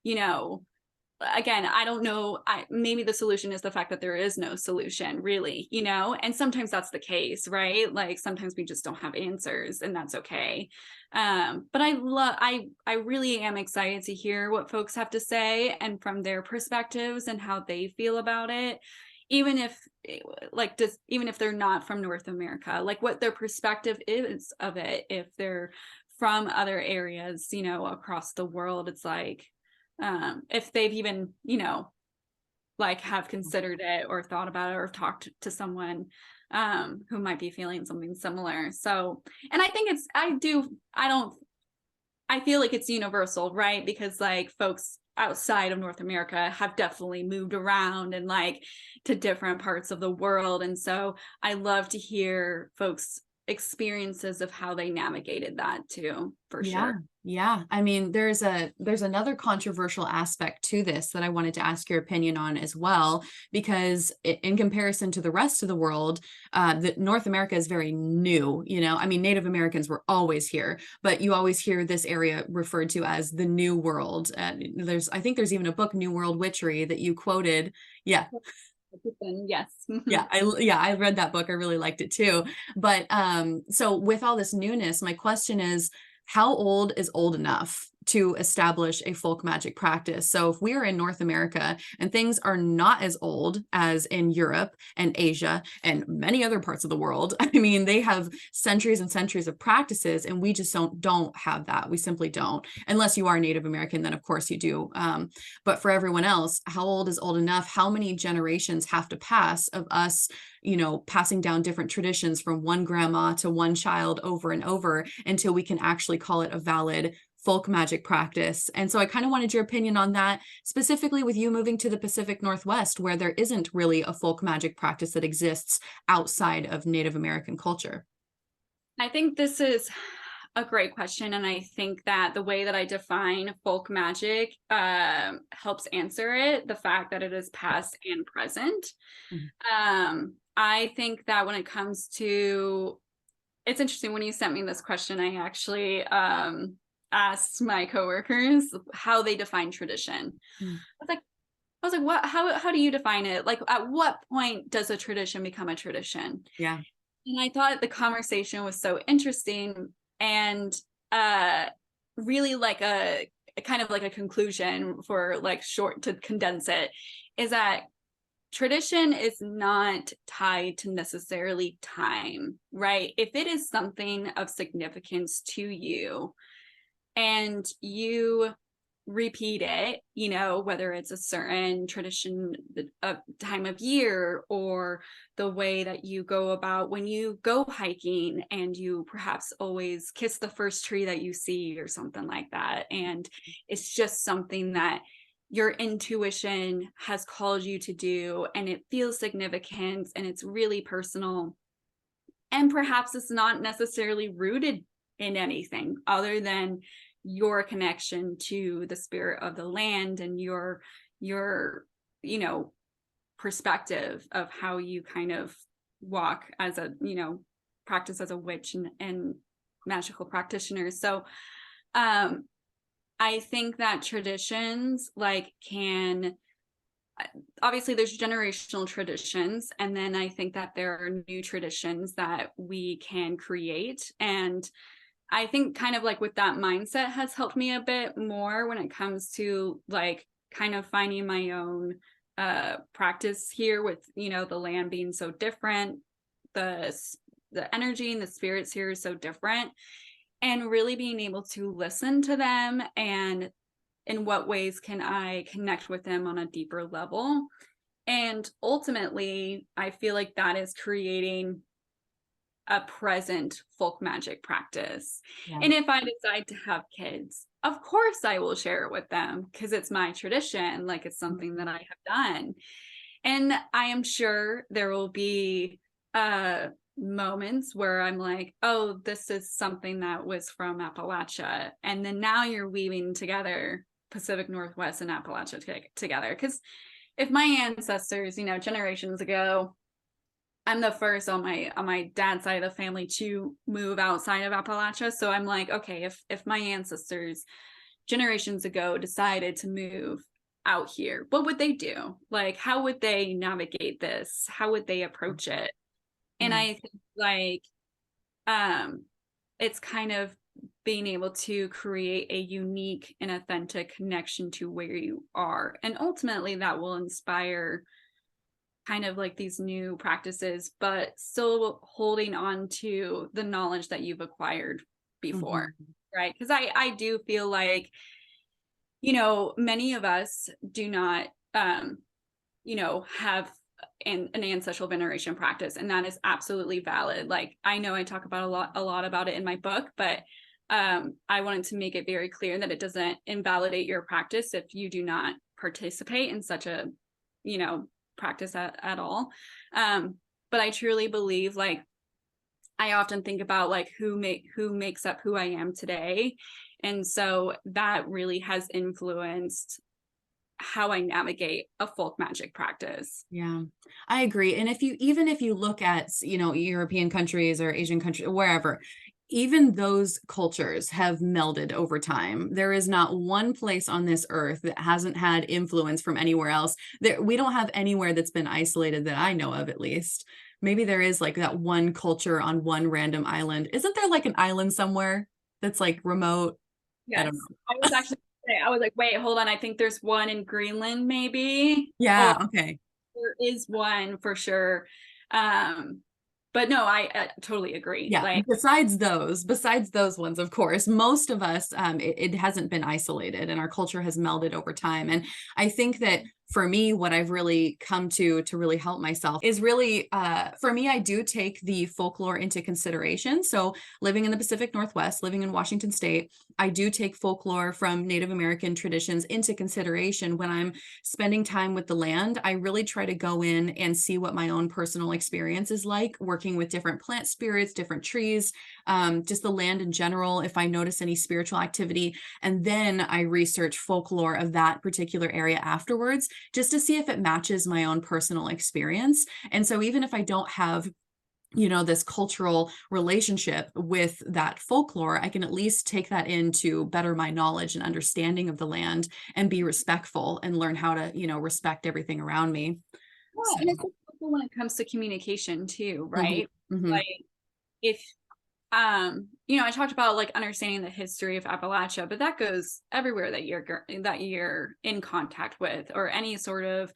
again, I don't know, maybe the solution is the fact that there is no solution really, and sometimes that's the case, right? Like sometimes we just don't have answers, and that's okay. But I really am excited to hear what folks have to say and from their perspectives and how they feel about it, even if they're not from North America, like what their perspective is of it, if they're from other areas, across the world. It's like, if they've even, like have considered it or thought about it or talked to someone who might be feeling something similar. So, and I think I feel like it's universal, right? Because like folks outside of North America have definitely moved around and like to different parts of the world. And so I love to hear folks' experiences of how they navigated that too, for sure. Yeah. I mean, there's another controversial aspect to this that I wanted to ask your opinion on as well, because in comparison to the rest of the world, North America is very new, I mean, Native Americans were always here, but you always hear this area referred to as the New World. I think there's even a book, New World Witchery, that you quoted. Yeah. Yes. Yeah, I read that book. I really liked it too. But so with all this newness, my question is, how old is old enough to establish a folk magic practice? So if we are in North America and things are not as old as in Europe and Asia and many other parts of the world, I mean, they have centuries and centuries of practices, and we just don't have that. We simply don't. Unless you are Native American, then of course you do. But for everyone else, how old is old enough? How many generations have to pass of us, passing down different traditions from one grandma to one child over and over until we can actually call it a valid folk magic practice? And so I kind of wanted your opinion on that, specifically with you moving to the Pacific Northwest, where there isn't really a folk magic practice that exists outside of Native American culture. I think this is a great question. And I think that the way that I define folk magic helps answer it, the fact that it is past and present. Mm-hmm. I think that when it comes to, it's interesting, when you sent me this question, I actually asked my coworkers how they define tradition. Mm. I was like, what, how do you define it? Like, at what point does a tradition become a tradition? Yeah. And I thought the conversation was so interesting, and really like a kind of like a conclusion for like short to condense it, is that tradition is not tied to necessarily time, right? If it is something of significance to you and you repeat it, whether it's a certain tradition, a time of year, or the way that you go about when you go hiking and you perhaps always kiss the first tree that you see or something like that. And it's just something that your intuition has called you to do, and it feels significant and it's really personal. And perhaps it's not necessarily rooted in anything other than your connection to the spirit of the land and your perspective of how you kind of walk as a, practice as a witch and magical practitioner. So I think that traditions obviously there's generational traditions, and then I think that there are new traditions that we can create. And I think kind of like with that mindset has helped me a bit more when it comes to like kind of finding my own practice here with, you know, the land being so different, the energy and the spirits here is so different, and really being able to listen to them and in what ways can I connect with them on a deeper level. And ultimately, I feel like that is creating a present folk magic practice. Yeah. And if I decide to have kids, of course I will share it with them because it's my tradition, like it's something that I have done. And I am sure there will be moments where I'm like, oh, this is something that was from Appalachia. And then now you're weaving together Pacific Northwest and Appalachia together. Because if my ancestors, you know, generations ago, I'm the first on my dad's side of the family to move outside of Appalachia. So I'm like, okay, if my ancestors generations ago decided to move out here, what would they do? Like, how would they navigate this? How would they approach it? And I think like it's kind of being able to create a unique and authentic connection to where you are. And ultimately that will inspire kind of like these new practices, but still holding on to the knowledge that you've acquired before, right? Because I do feel like, you know, many of us do not, you know, have an ancestral veneration practice, and that is absolutely valid. Like, I know I talk about a lot about it in my book, but I wanted to make it very clear that it doesn't invalidate your practice if you do not participate in such a, you know, practice at all. But I truly believe, like, I often think about like who makes up who I am today. And so that really has influenced how I navigate a folk magic practice. Yeah, I agree. And if you look at, you know, European countries or Asian countries, wherever, even those cultures have melded over time. There is not one place on this earth that hasn't had influence from anywhere else. We don't have anywhere that's been isolated that I know of, at least. Maybe there is like that one culture on one random island. Isn't there like an island somewhere that's like remote? Yes. I don't know. I was like, wait, hold on. I think there's one in Greenland, maybe. Yeah. Okay. There is one for sure. But no, I totally agree. Yeah. Like, besides those ones, of course, most of us, it hasn't been isolated, and our culture has melded over time. And I think that for me, what I've really come to really help myself is really, for me, I do take the folklore into consideration. So living in the Pacific Northwest, living in Washington State, I do take folklore from Native American traditions into consideration when I'm spending time with the land. I really try to go in and see what my own personal experience is like working with different plant spirits, different trees, just the land in general, if I notice any spiritual activity. And then I research folklore of that particular area afterwards, just to see if it matches my own personal experience. And so even if I don't have, you know, this cultural relationship with that folklore, I can at least take that in to better my knowledge and understanding of the land and be respectful and learn how to, you know, respect everything around me. yeah, and it's also when it comes to communication too, right? Mm-hmm. Like, if you know, I talked about like understanding the history of Appalachia, but that goes everywhere that you're in contact with, or any sort of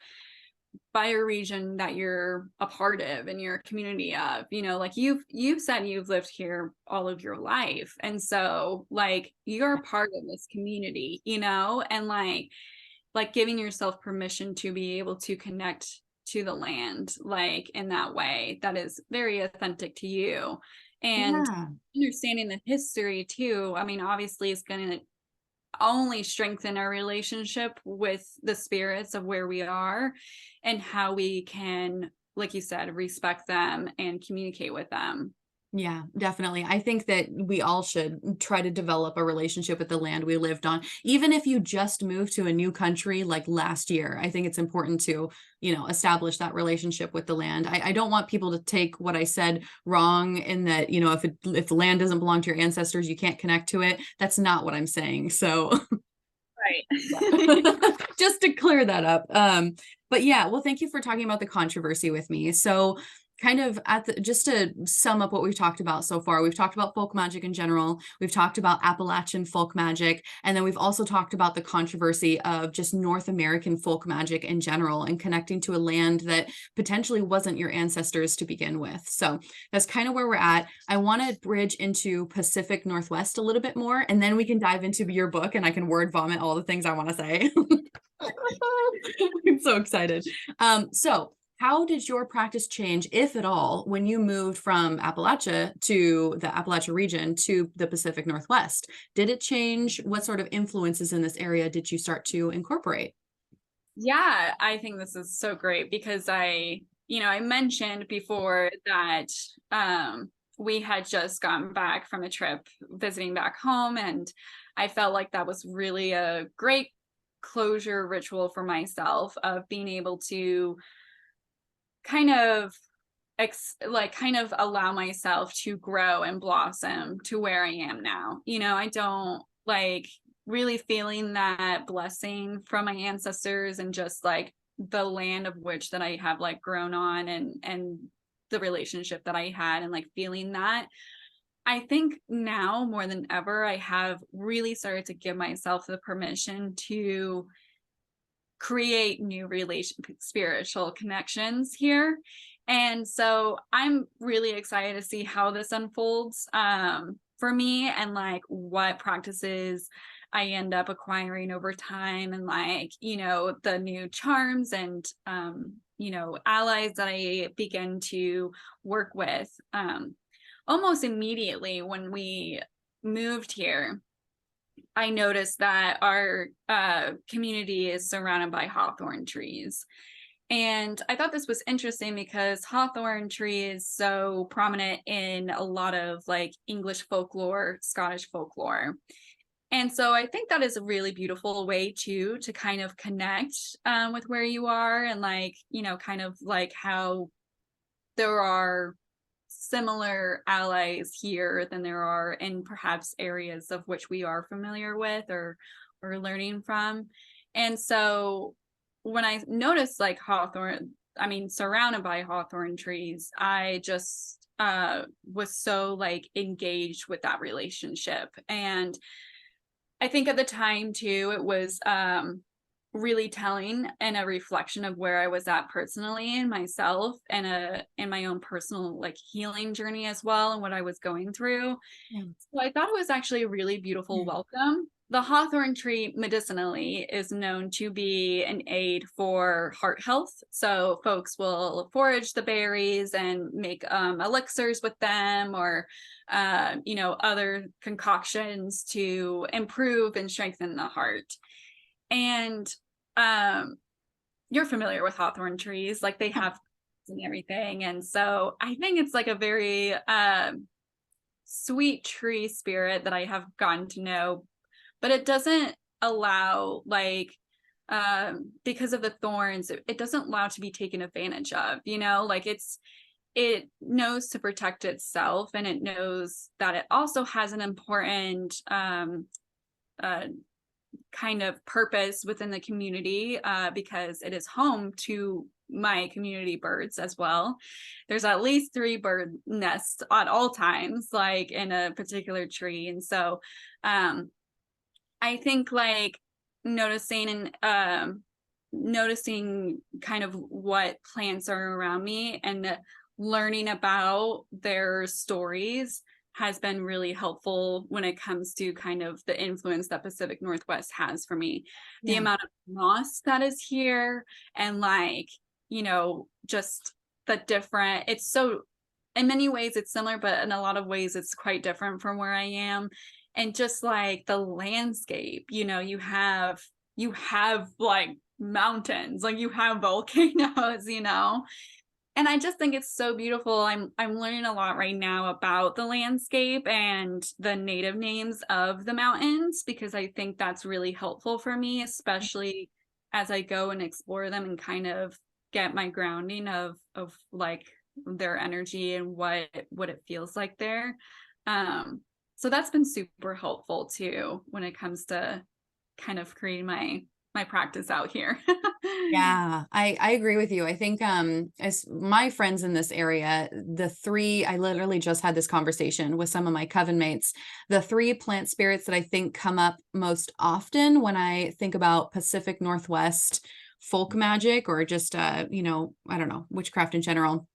bioregion that you're a part of in your community of, you know, like you've said you've lived here all of your life, and so like you're a part of this community, you know, and like giving yourself permission to be able to connect to the land like in that way that is very authentic to you. And understanding the history too, I mean, obviously it's going to only strengthen our relationship with the spirits of where we are and how we can, like you said, respect them and communicate with them. Yeah, definitely. I think that we all should try to develop a relationship with the land we lived on. Even if you just moved to a new country like last year, I think it's important to, you know, establish that relationship with the land. I don't want people to take what I said wrong in that, you know, if the land doesn't belong to your ancestors, you can't connect to it. That's not what I'm saying. So right. just to clear that up. But yeah, well, thank you for talking about the controversy with me. So kind of just to sum up what we've talked about so far, we've talked about folk magic in general, we've talked about Appalachian folk magic, and then we've also talked about the controversy of just North American folk magic in general and connecting to a land that potentially wasn't your ancestors to begin with. So that's kind of where we're at. I want to bridge into Pacific Northwest a little bit more, and then we can dive into your book and I can word vomit all the things I want to say. I'm so excited. So how did your practice change, if at all, when you moved from Appalachia to the Appalachia region to the Pacific Northwest? Did it change? What sort of influences in this area did you start to incorporate? Yeah, I think this is so great because I mentioned before that we had just gotten back from a trip visiting back home, and I felt like that was really a great closure ritual for myself of being able to kind of allow myself to grow and blossom to where I am now. I don't like really feeling that blessing from my ancestors and just like the land of which that I have like grown on, and the relationship that I had, and like feeling that. I think now more than ever, I have really started to give myself the permission to create new spiritual connections here. And so I'm really excited to see how this unfolds for me, and like what practices I end up acquiring over time, and like, the new charms and, allies that I begin to work with. Almost immediately when we moved here, I noticed that our community is surrounded by hawthorn trees. And I thought this was interesting because hawthorn tree is so prominent in a lot of like English folklore, Scottish folklore. And so I think that is a really beautiful way to kind of connect with where you are, and like, kind of like how there are similar allies here than there are in perhaps areas of which we are familiar with or learning from. And so when I noticed like surrounded by hawthorn trees, I just was so like engaged with that relationship. And I think at the time too, it was really telling and a reflection of where I was at personally in myself, and in my own personal like healing journey as well, and what I was going through. Yeah. So I thought it was actually a really beautiful welcome. The hawthorn tree medicinally is known to be an aid for heart health. So folks will forage the berries and make elixirs with them, or other concoctions to improve and strengthen the heart. And you're familiar with hawthorn trees, like they have and everything. And so I think it's like a very sweet tree spirit that I have gotten to know, but it doesn't allow like because of the thorns, it doesn't allow to be taken advantage of, like it knows to protect itself, and it knows that it also has an important kind of purpose within the community, because it is home to my community birds as well. There's at least 3 bird nests at all times, like in a particular tree. And so I think like noticing kind of what plants are around me and learning about their stories has been really helpful when it comes to kind of the influence that Pacific Northwest has for me. The amount of moss that is here, and like, just the different, it's so, in many ways it's similar, but in a lot of ways it's quite different from where I am. And just like the landscape, you have like mountains, like you have volcanoes, and I just think it's so beautiful. I'm learning a lot right now about the landscape and the native names of the mountains, because I think that's really helpful for me, especially as I go and explore them and kind of get my grounding of like their energy and what it feels like there. So that's been super helpful too when it comes to kind of creating my practice out here. Yeah, I agree with you. I think as my friends in this area, the three, I literally just had this conversation with some of my coven mates. The three plant spirits that I think come up most often when I think about Pacific Northwest folk magic, or just you know, I don't know, witchcraft in general,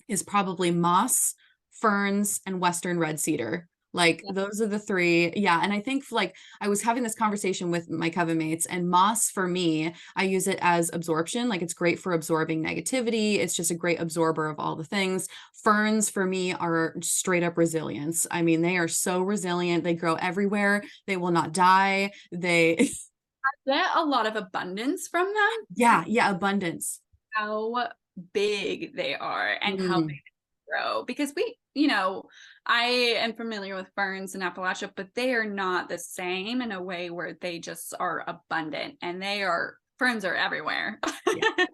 is probably moss, ferns, and western red cedar. Like Yeah. those are the three. Yeah. And I think like I was having this conversation with my coven mates, and moss for me, I use it as absorption. Like it's great for absorbing negativity. It's just a great absorber of all the things. Ferns for me are straight up resilience. I mean, they are so resilient. They grow everywhere. They will not die. They Get a lot of abundance from them. yeah, abundance. How big they are and how big Mm. they grow. Because you know, I am familiar with ferns in Appalachia, but they are not the same in a way where they just are abundant, and ferns are everywhere. Yeah.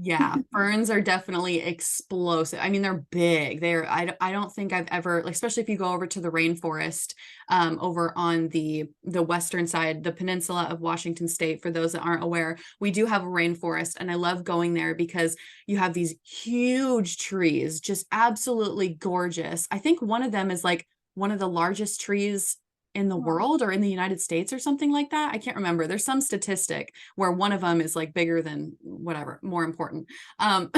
Yeah, ferns are definitely explosive. I mean, they're big. I don't think I've ever, like, especially if you go over to the rainforest, over on the western side, the peninsula of Washington State. For those that aren't aware, we do have a rainforest, and I love going there because you have these huge trees, just absolutely gorgeous. I think one of them is like one of the largest trees in the world or in the United States or something like that. I can't remember. There's some statistic where one of them is like bigger than whatever, more important. Um,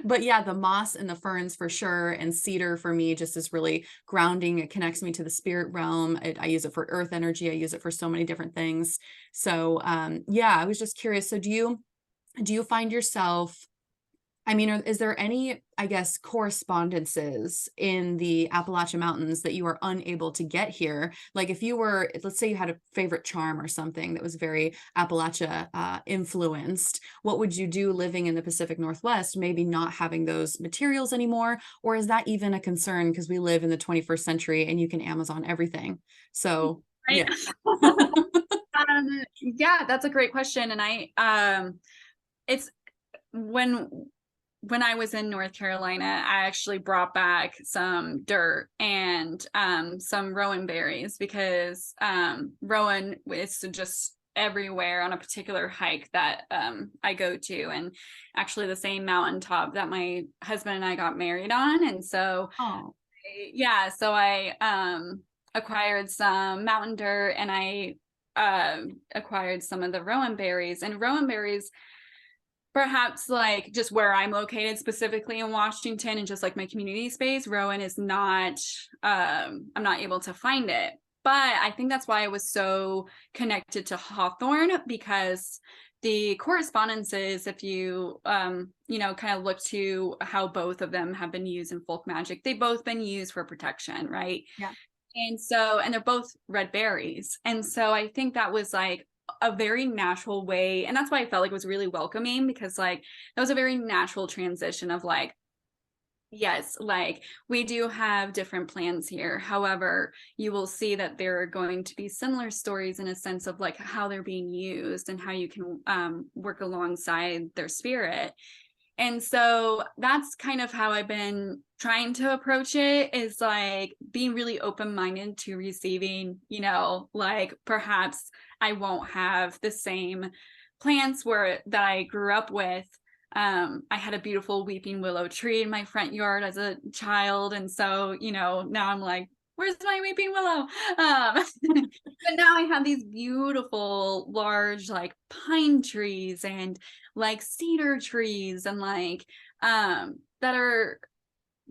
but yeah, the moss and the ferns for sure. And cedar for me just is really grounding. It connects me to the spirit realm. I use it for earth energy. I use it for so many different things. So yeah, I was just curious. So do you find yourself, I mean, is there any, I guess, correspondences in the Appalachian Mountains that you are unable to get here? Like if you were, let's say you had a favorite charm or something that was very Appalachia influenced, what would you do living in the Pacific Northwest, maybe not having those materials anymore? Or is that even a concern because we live in the 21st century and you can Amazon everything? So, Right. yeah. Yeah, that's a great question. And it's when I was in North Carolina, I actually brought back some dirt and some rowan berries, because rowan is just everywhere on a particular hike that I go to, and actually the same mountaintop that my husband and I got married on. And so Oh, yeah, so I acquired some mountain dirt, and I acquired some of the rowan berries. And rowan berries, perhaps like just where I'm located specifically in Washington and just like my community space, rowan is not, I'm not able to find it. But I think that's why I was so connected to hawthorn, because the correspondences, if you you know, kind of look to how both of them have been used in folk magic, they've both been used for protection, right? yeah. And so, and they're both red berries. And so I think that was like a very natural way. And that's why I felt like it was really welcoming, because like that was a very natural transition of like, yes, like we do have different plans here. However, you will see that there are going to be similar stories in a sense of like how they're being used and how you can work alongside their spirit. And so that's kind of how I've been trying to approach it, is like being really open-minded to receiving, you know, like perhaps I won't have the same plants that I grew up with. I had a beautiful weeping willow tree in my front yard as a child. And so, you know, now I'm like, where's my weeping willow? But now I have these beautiful large like pine trees and like cedar trees, and like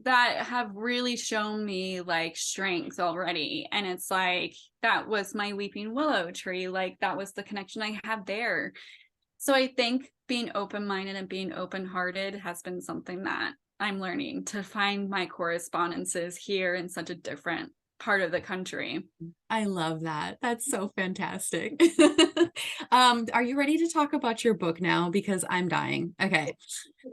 that have really shown me like strength already. And it's like that was my weeping willow tree, like that was the connection I had there. So I think being open-minded and being open-hearted has been something that I'm learning, to find my correspondences here in such a different part of the country. I love that. That's so fantastic. Are you ready to talk about your book now? Because I'm dying. Okay.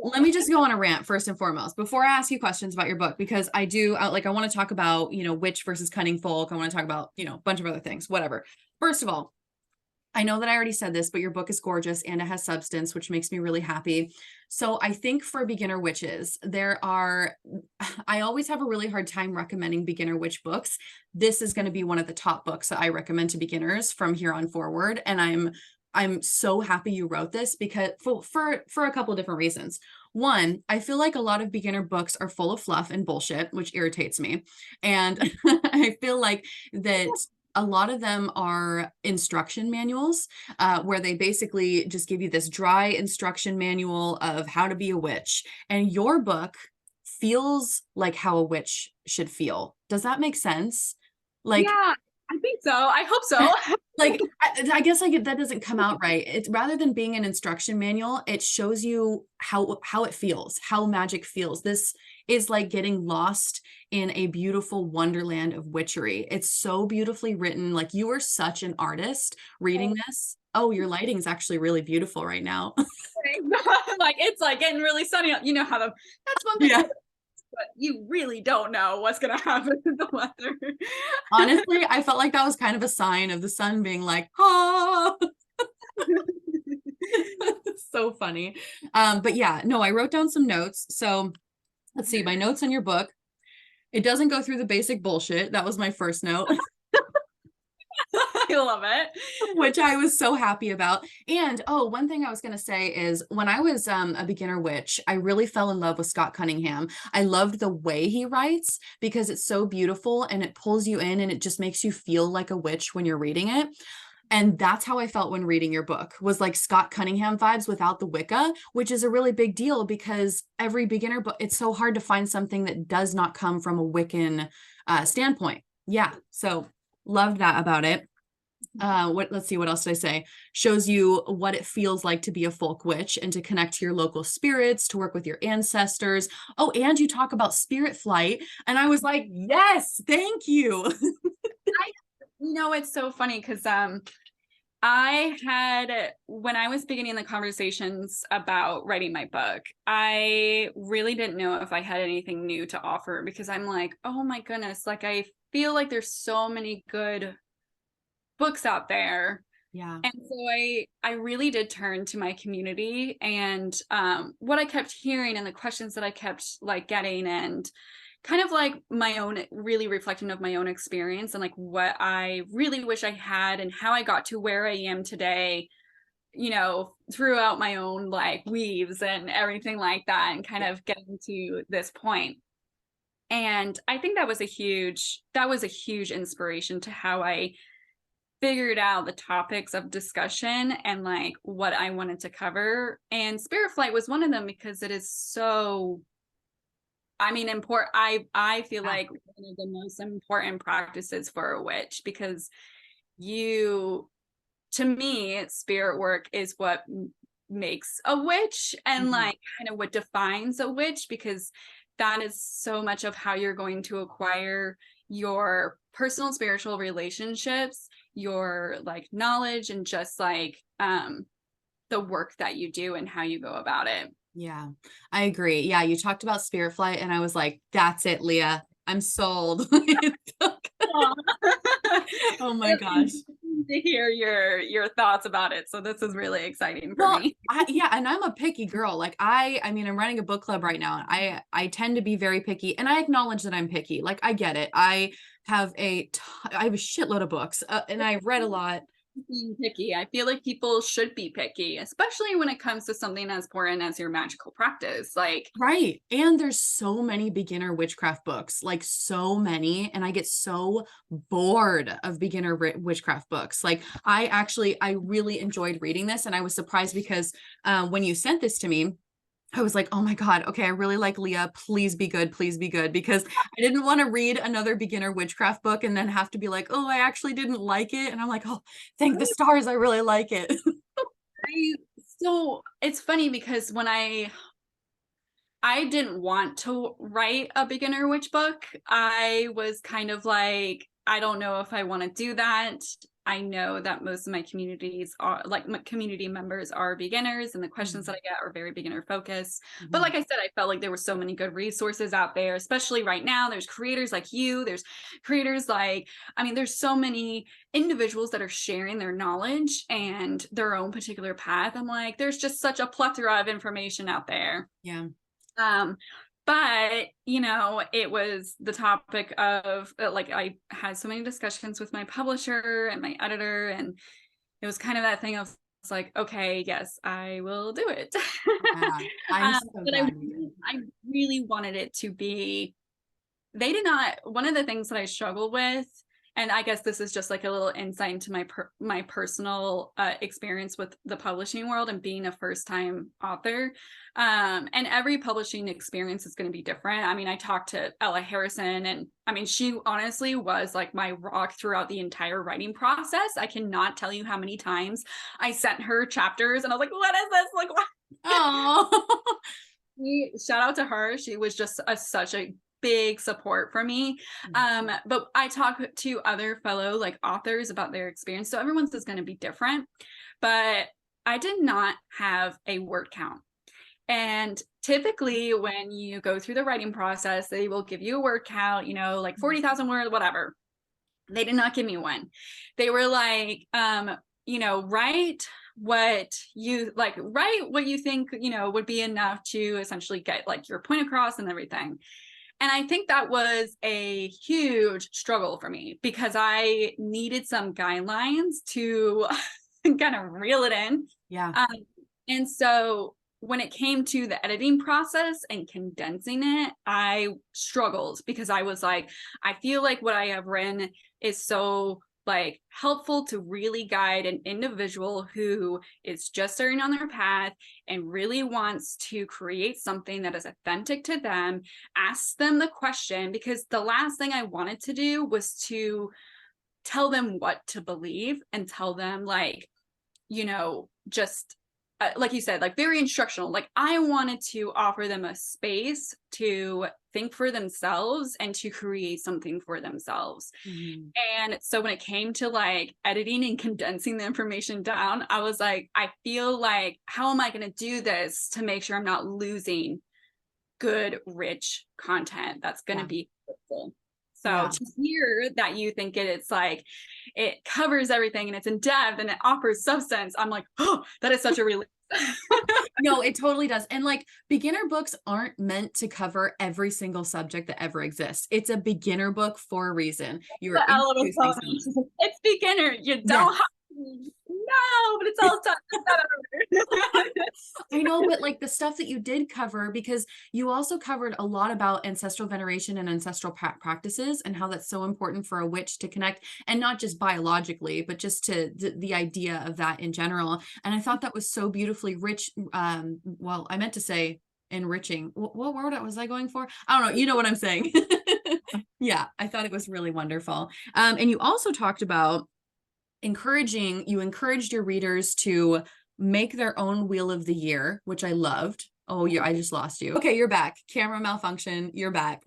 Let me just go on a rant first and foremost before I ask you questions about your book, because I do like, I want to talk about, you know, witch versus cunning folk. I want to talk about, you know, a bunch of other things, whatever. First of all, I know that I already said this, but your book is gorgeous and it has substance, which makes me really happy. So I think for beginner witches, I always have a really hard time recommending beginner witch books. This is going to be one of the top books that I recommend to beginners from here on forward. And I'm I'm so happy you wrote this because for a couple of different reasons. One, I feel like a lot of beginner books are full of fluff and bullshit, which irritates me. And I feel like that a lot of them are instruction manuals, where they basically just give you this dry instruction manual of how to be a witch. And your book feels like how a witch should feel. Does that make sense? Like, Yeah, I think so. I hope so. like I guess that doesn't come out right. It's rather than being an instruction manual, it shows you how it feels, how magic feels. This is like getting lost in a beautiful wonderland of witchery. It's so beautifully written. Like, you are such an artist reading this. Oh, your lighting is actually really beautiful right now. Like, it's like getting really sunny. You know how that's one thing. Yeah. But you really don't know what's gonna happen to the weather. Honestly, I felt like that was kind of a sign of the sun being like, ah. So funny. But yeah, no, I wrote down some notes. So let's see, my notes on your book. It doesn't go through the basic bullshit. That was my first note. I love it. Which I was so happy about. And one thing I was going to say is when I was a beginner witch, I really fell in love with Scott Cunningham. I loved the way he writes because it's so beautiful and it pulls you in and it just makes you feel like a witch when you're reading it. And that's how I felt when reading your book, was like Scott Cunningham vibes without the Wicca, which is a really big deal because every beginner book, it's so hard to find something that does not come from a Wiccan standpoint. Yeah. So loved that about it. Let's see, what else did I say? Shows you what it feels like to be a folk witch and to connect to your local spirits, to work with your ancestors. Oh, and you talk about spirit flight. And I was like, yes, thank you. It's so funny because when I was beginning the conversations about writing my book, I really didn't know if I had anything new to offer because I'm like, oh my goodness, like I feel like there's so many good books out there. Yeah. And so I really did turn to my community and what I kept hearing and the questions that I kept like getting and kind of like my own, really reflecting of my own experience and like what I really wish I had and how I got to where I am today, throughout my own like weaves and everything like that and kind of getting to this point. And I think that was a huge inspiration to how I figured out the topics of discussion and like what I wanted to cover. And spirit flight was one of them because it is so, important. I feel like one of the most important practices for a witch because to me, spirit work is what makes a witch and like kind of what defines a witch because that is so much of how you're going to acquire your personal spiritual relationships, your like knowledge and just like the work that you do and how you go about it. Yeah, I agree. Yeah, you talked about spirit flight and I was like, that's it, Leah. I'm sold. Oh my gosh. To hear your thoughts about it. So this is really exciting for me. And I'm a picky girl. Like I'm running a book club right now. And I tend to be very picky and I acknowledge that I'm picky. Like I get it. I have a shitload of books and I've read a lot. Being picky. I feel like people should be picky, especially when it comes to something as important as your magical practice. Like, right. And there's so many beginner witchcraft books, like so many. And I get so bored of beginner witchcraft books. Like I really enjoyed reading this. And I was surprised because when you sent this to me, I was like, oh my God, okay, I really like Leah. Please be good, because I didn't want to read another beginner witchcraft book and then have to be like, oh, I actually didn't like it. And I'm like, oh, thank the stars, I really like it. So it's funny because when I didn't want to write a beginner witch book, I was kind of like, I don't know if I want to do that. I know that most of my communities are like my community members are beginners and the questions that I get are very beginner focused. But like I said, I felt like there were so many good resources out there, especially right now. There's creators like you, there's creators like, there's so many individuals that are sharing their knowledge and their own particular path. I'm like, there's just such a plethora of information out there. Yeah. But it was the topic of like I had so many discussions with my publisher and my editor and it was kind of that thing of like, okay, yes, I will do it. Yeah, I'm so But glad you did. I really wanted it to be, they did not, one of the things that I struggle with, and I guess this is just like a little insight into my personal experience with the publishing world and being a first time author. And every publishing experience is going to be different. I mean, I talked to Ella Harrison, and I mean, she honestly was like my rock throughout the entire writing process. I cannot tell you how many times I sent her chapters and I was like, what is this? Like, what? Oh, Shout out to her. She was just such a big support for me. But I talk to other fellow like authors about their experience. So everyone's is going to be different, but I did not have a word count. And typically when you go through the writing process, they will give you a word count, you know, like 40,000 words, whatever. They did not give me one. They were like, you know, write what you think, you know, would be enough to essentially get like your point across and everything. And I think that was a huge struggle for me because I needed some guidelines to kind of reel it in. yeah. And so when it came to the editing process and condensing it, I struggled because I was like, I feel like what I have written is so like helpful to really guide an individual who is just starting on their path and really wants to create something that is authentic to them. Ask them the question, because the last thing I wanted to do was to tell them what to believe and tell them like, you know, just like you said, like very instructional. Like I wanted to offer them a space to think for themselves and to create something for themselves. Mm-hmm. And so when it came to like editing and condensing the information down, I was like, I feel like, how am I going to do this to make sure I'm not losing good, rich content that's going to be helpful? So to hear that you think it's like, it covers everything and it's in depth and it offers substance, I'm like, oh, that is such a relief. No, it totally does. And like beginner books aren't meant to cover every single subject that ever exists. It's a beginner book for a reason. You're introducing someone. It's beginner. You don't have to, no, but it's all done. I know, but like the stuff that you did cover, because you also covered a lot about ancestral veneration and ancestral practices and how that's so important for a witch to connect, and not just biologically, but just to the idea of that in general. And I thought that was so beautifully rich. Well, I meant to say enriching. What word was I going for? I don't know. You know what I'm saying? Yeah, I thought it was really wonderful. And you also talked about you encouraged your readers to make their own wheel of the year, which I loved. Oh, I just lost you. Okay, you're back. Camera malfunction. You're back.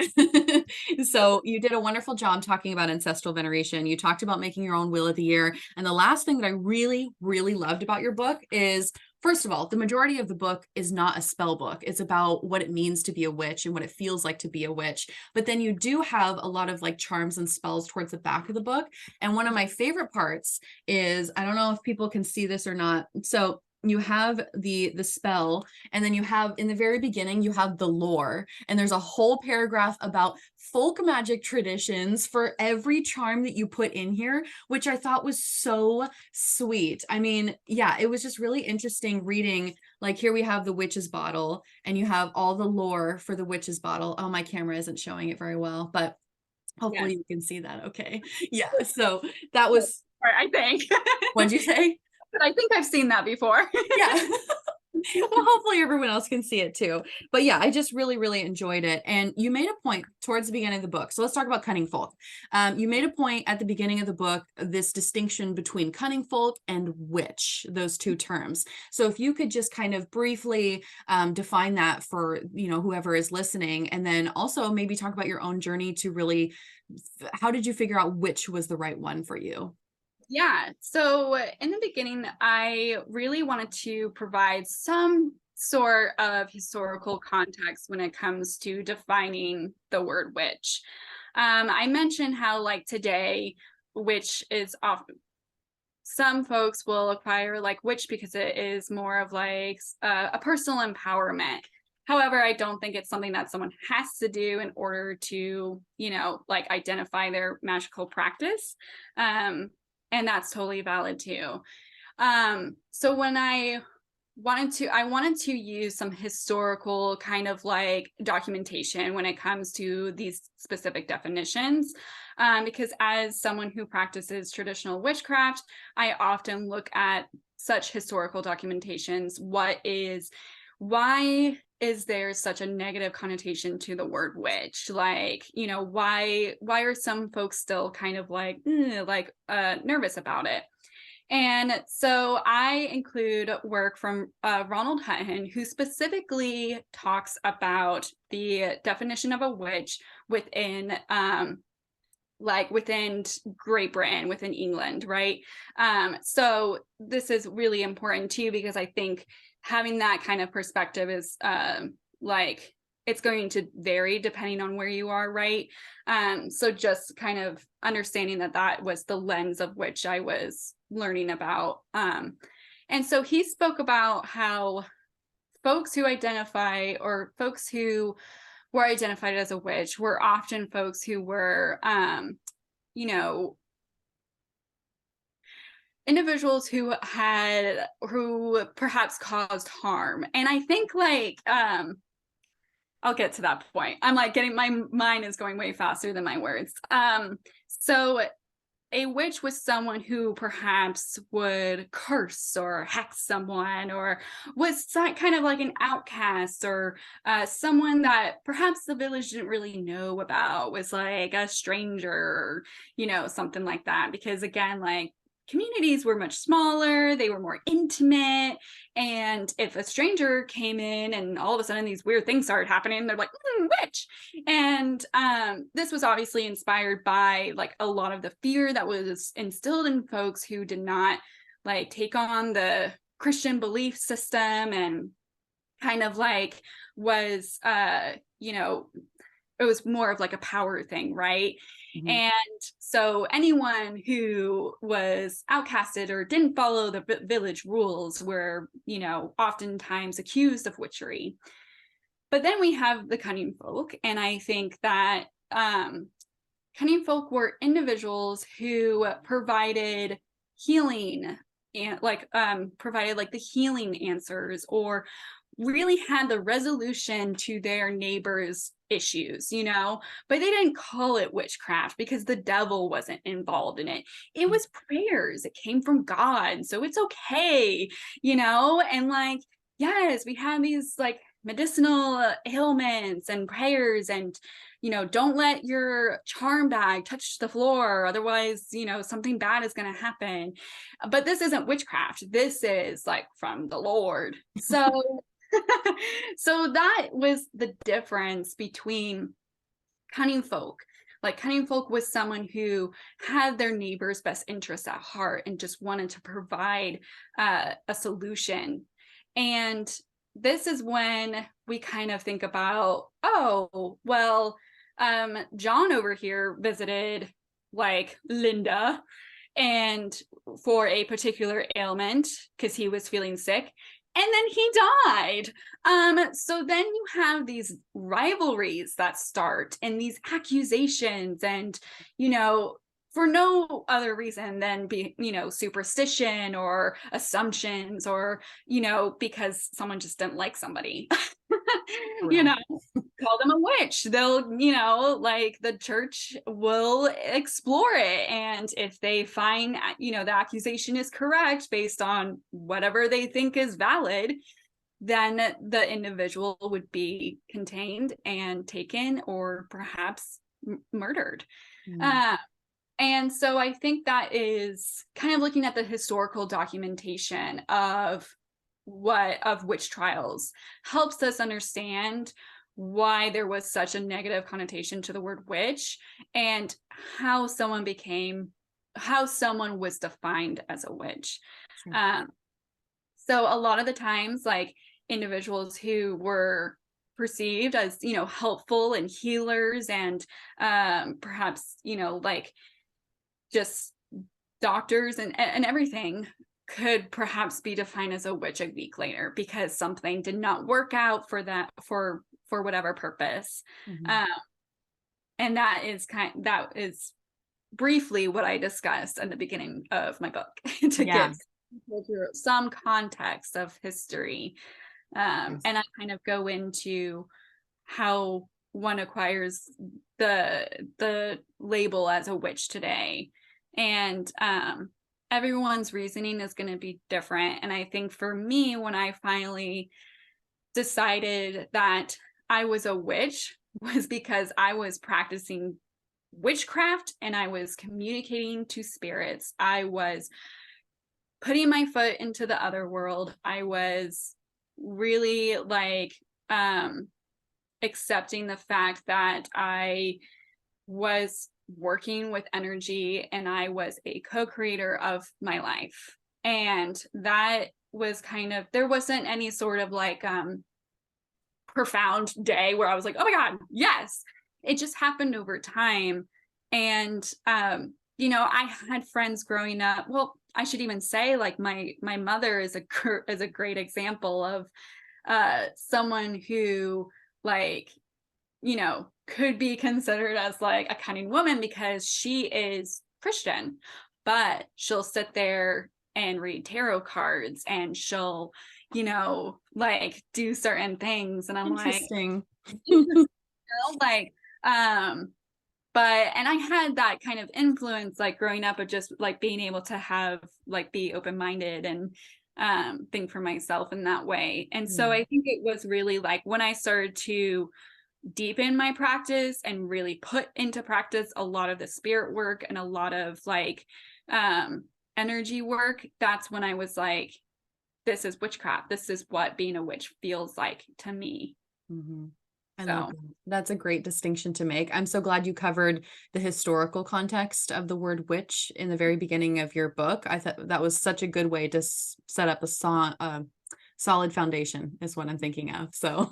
So you did a wonderful job talking about ancestral veneration. You talked about making your own wheel of the year. And the last thing that I really, really loved about your book is, first of all, the majority of the book is not a spell book. It's about what it means to be a witch and what it feels like to be a witch. But then you do have a lot of like charms and spells towards the back of the book. And one of my favorite parts is, I don't know if people can see this or not. So you have the spell, and then you have in the very beginning, you have the lore, and there's a whole paragraph about folk magic traditions for every charm that you put in here, which I thought was so sweet. I mean, yeah, it was just really interesting reading. Like here we have the witch's bottle, and you have all the lore for the witch's bottle. Oh, my camera isn't showing it very well, but hopefully you can see that. Okay. Yeah. So that was, I think. What'd you say? But I think I've seen that before. Yeah. Well, hopefully everyone else can see it too. But yeah, I just really, really enjoyed it. And you made a point towards the beginning of the book. So let's talk about cunning folk. You made a point at the beginning of the book, this distinction between cunning folk and witch, those two terms. So if you could just kind of briefly define that for, you know, whoever is listening, and then also maybe talk about your own journey to really, how did you figure out which was the right one for you? Yeah. So in the beginning, I really wanted to provide some sort of historical context when it comes to defining the word witch. I mentioned how like today, witch is often, some folks will acquire like witch because it is more of like a personal empowerment. However, I don't think it's something that someone has to do in order to, you know, like identify their magical practice. And that's totally valid too. So when I wanted to use some historical kind of like documentation when it comes to these specific definitions, because as someone who practices traditional witchcraft, I often look at such historical documentations. Why is there such a negative connotation to the word witch? Like, why are some folks still kind of like nervous about it? And so I include work from Ronald Hutton, who specifically talks about the definition of a witch within within Great Britain, within England, right? So this is really important too, because I think having that kind of perspective is it's going to vary depending on where you are, right? So just kind of understanding that was the lens of which I was learning about. And so he spoke about how folks who were identified as a witch were often folks who were, individuals who perhaps caused harm. And I think I'll get to that point. I'm like my mind is going way faster than my words. So a witch was someone who perhaps would curse or hex someone, or was kind of like an outcast, or someone that perhaps the village didn't really know about, was like a stranger, or, something like that. Because again, like, communities were much smaller, they were more intimate, and if a stranger came in and all of a sudden these weird things started happening, they're like, witch. And this was obviously inspired by like a lot of the fear that was instilled in folks who did not like take on the Christian belief system, and kind of like was it was more of like a power thing, right? Mm-hmm. And so anyone who was outcasted or didn't follow the village rules were, oftentimes accused of witchery. But then we have the cunning folk, and I think that cunning folk were individuals who provided healing, and provided like the healing answers, or really had the resolution to their neighbors' issues, but they didn't call it witchcraft because the devil wasn't involved in it. It was prayers. It came from God. So it's okay, and like, yes, we have these like medicinal ailments and prayers, and don't let your charm bag touch the floor, otherwise something bad is going to happen. But this isn't witchcraft. This is like from the Lord. So so that was the difference between cunning folk. Like, cunning folk was someone who had their neighbor's best interests at heart and just wanted to provide a solution. And this is when we kind of think about, oh, well, John over here visited like Linda and for a particular ailment because he was feeling sick, and then he died. So then you have these rivalries that start, and these accusations, and for no other reason than superstition or assumptions, or because someone just didn't like somebody. Call them a witch. They'll, like, the church will explore it, and if they find the accusation is correct based on whatever they think is valid, then the individual would be contained and taken, or perhaps murdered. And so I think that is kind of looking at the historical documentation of witch trials helps us understand why there was such a negative connotation to the word witch, and how someone was defined as a witch. Sure. So a lot of the times, like, individuals who were perceived as helpful and healers, and perhaps like just doctors and everything, could perhaps be defined as a witch a week later because something did not work out for whatever purpose. Mm-hmm. And that is briefly what I discussed at the beginning of my book to give some context of history. Yes. And I kind of go into how one acquires the label as a witch today. And everyone's reasoning is going to be different. And I think for me, when I finally decided that I was a witch, was because I was practicing witchcraft and I was communicating to spirits. I was putting my foot into the other world. I was really like accepting the fact that I was working with energy and I was a co-creator of my life. And that was kind of, there wasn't any sort of like profound day where I was like, oh my God, yes. It just happened over time. And you know, I had friends growing up. Well, I should even say like my mother is a great example of someone who like, you know, could be considered as like a cunning woman because she is Christian, but she'll sit there and read tarot cards and she'll, you know, like do certain things. And I'm like, Interesting. you know, like, but, and I had that kind of influence, like growing up of just like being able to have, like, be open-minded and think for myself in that way. And so I think it was really like when I started to deepen my practice and really put into practice a lot of the spirit work and a lot of like energy work, that's when I was like, this is witchcraft. This is what being a witch feels like to me. Mm-hmm. I So. love that. That's a great distinction to make. I'm so glad you covered the historical context of the word witch in the very beginning of your book. I thought that was such a good way to set up a solid foundation is what I'm thinking of. So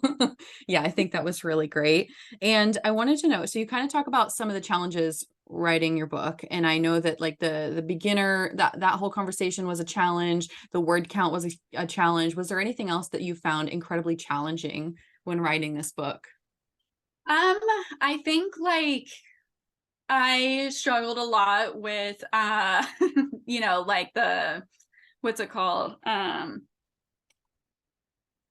yeah, I think that was really great. And I wanted to know, so you kind of talk about some of the challenges writing your book. And I know that like the beginner, that whole conversation was a challenge. The word count was a challenge. Was there anything else that you found incredibly challenging when writing this book? I think like I struggled a lot with you know, like the what's it called?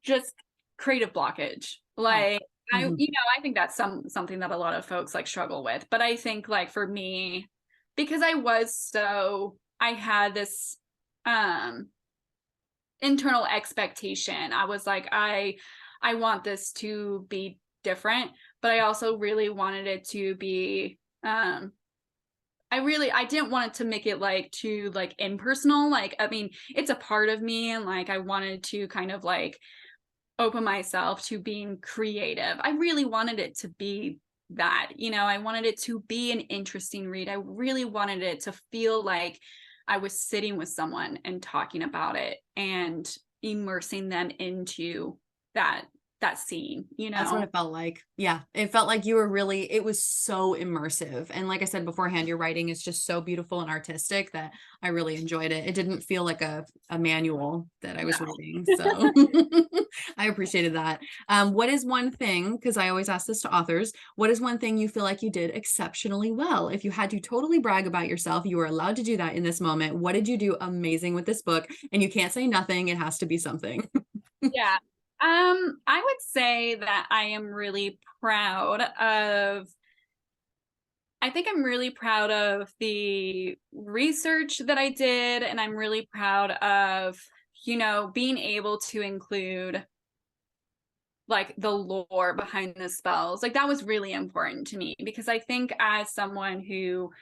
Just creative blockage. Like I, Mhm. you know, I think that's something that a lot of folks like struggle with. But I think like for me, because I had this internal expectation. I was like, I want this to be different, but I also really wanted it to be I didn't want it to make it like too like impersonal. Like, I mean, it's a part of me and like I wanted to kind of like open myself to being creative. I really wanted it to be that, you know, I wanted it to be an interesting read. I really wanted it to feel like I was sitting with someone and talking about it and immersing them into that scene, you That's what know. it felt like. Yeah. It felt like you were really, it was so immersive. And like I said beforehand, your writing is just so beautiful and artistic that I really enjoyed it. It didn't feel like a manual that I was reading. So I appreciated that. What is one thing, because I always ask this to authors, what is one thing you feel like you did exceptionally well? If you had to totally brag about yourself, you were allowed to do that in this moment. What did you do amazing with this book? And you can't say nothing. It has to be something. Yeah. I would say that I think I'm really proud of the research that I did, and I'm really proud of, you know, being able to include like the lore behind the spells. Like that was really important to me because I think as someone who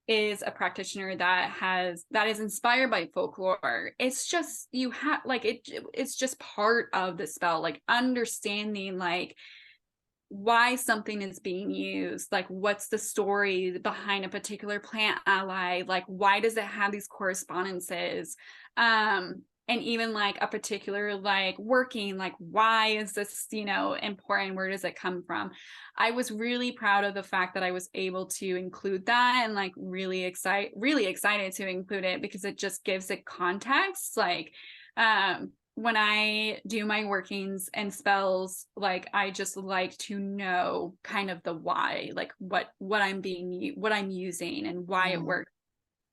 is a practitioner that is inspired by folklore, it's just you have like it's just part of the spell, like understanding like why something is being used, like what's the story behind a particular plant ally, like why does it have these correspondences, and even like a particular like working, like why is this, you know, important, where does it come from. I was really proud of the fact that I was able to include that and like really excited to include it because it just gives it context. Like when I do my workings and spells, like I just like to know kind of the why, like what I'm using and why it works.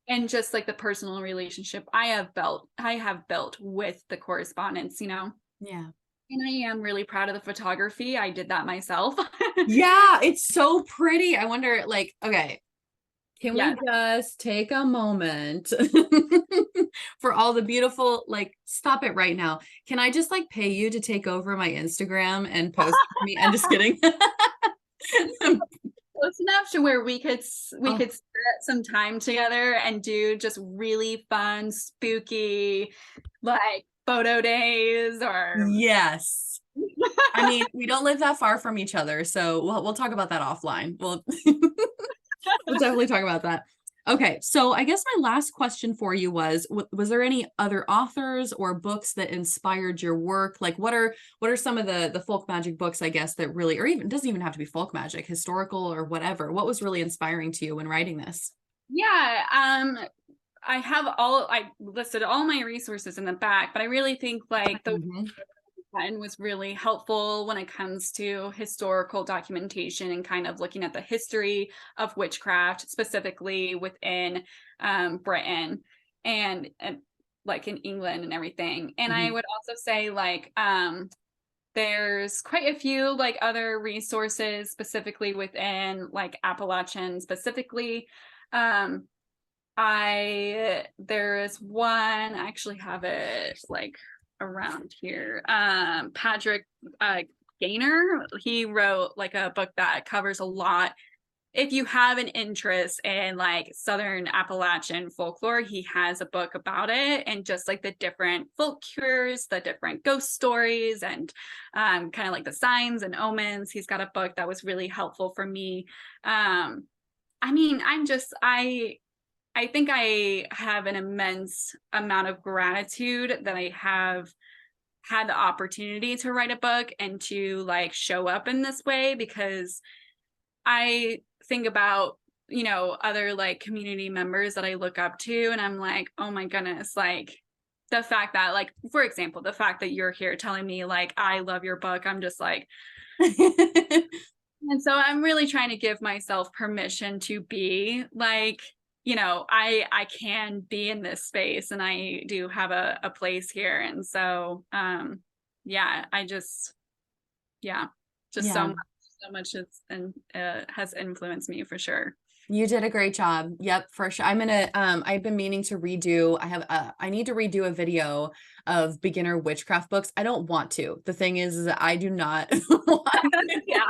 and just like the personal relationship I have built with the correspondence, you know. Yeah. And I am really proud of the photography. I did that myself. Yeah, it's so pretty. I wonder, like, okay, can Yes. we just take a moment for all the beautiful, like, stop it right now. Can I just like pay you to take over my Instagram and post it for me? I'm just kidding. Close enough to where we could Oh, spend some time together and do just really fun, spooky, like photo days or yes. I mean, we don't live that far from each other, so we'll talk about that offline. We'll definitely talk about that. Okay, so I guess my last question for you was there any other authors or books that inspired your work? Like what are some of the folk magic books, I guess, that really, or even, it doesn't even have to be folk magic, historical or whatever. What was really inspiring to you when writing this? yeah, I listed all my resources in the back, but I really think like the Mhm. one was really helpful when it comes to historical documentation and kind of looking at the history of witchcraft, specifically within Britain and like in England and everything. And I Mhm. would also say like there's quite a few like other resources specifically within like Appalachian specifically. Um, there is one, I actually have it like around here. Patrick Gaynor, he wrote like a book that covers a lot. If you have an interest in like Southern Appalachian folklore, he has a book about it and just like the different folk cures, the different ghost stories, and kind of like the signs and omens. He's got a book that was really helpful for me. I mean, I think I have an immense amount of gratitude that I have had the opportunity to write a book and to like show up in this way, because I think about, you know, other like community members that I look up to and I'm like, oh my goodness, like the fact that like, for example, the fact that you're here telling me like, I love your book, I'm just like, and so I'm really trying to give myself permission to be like, you know, I can be in this space and I do have a place here. And so yeah, I just yeah, just Yeah. so much has influenced me for sure. You did a great job. Yep, for sure. I've been meaning to redo, I need to redo a video of beginner witchcraft books. I don't want to. The thing is that I do not want to. Yeah.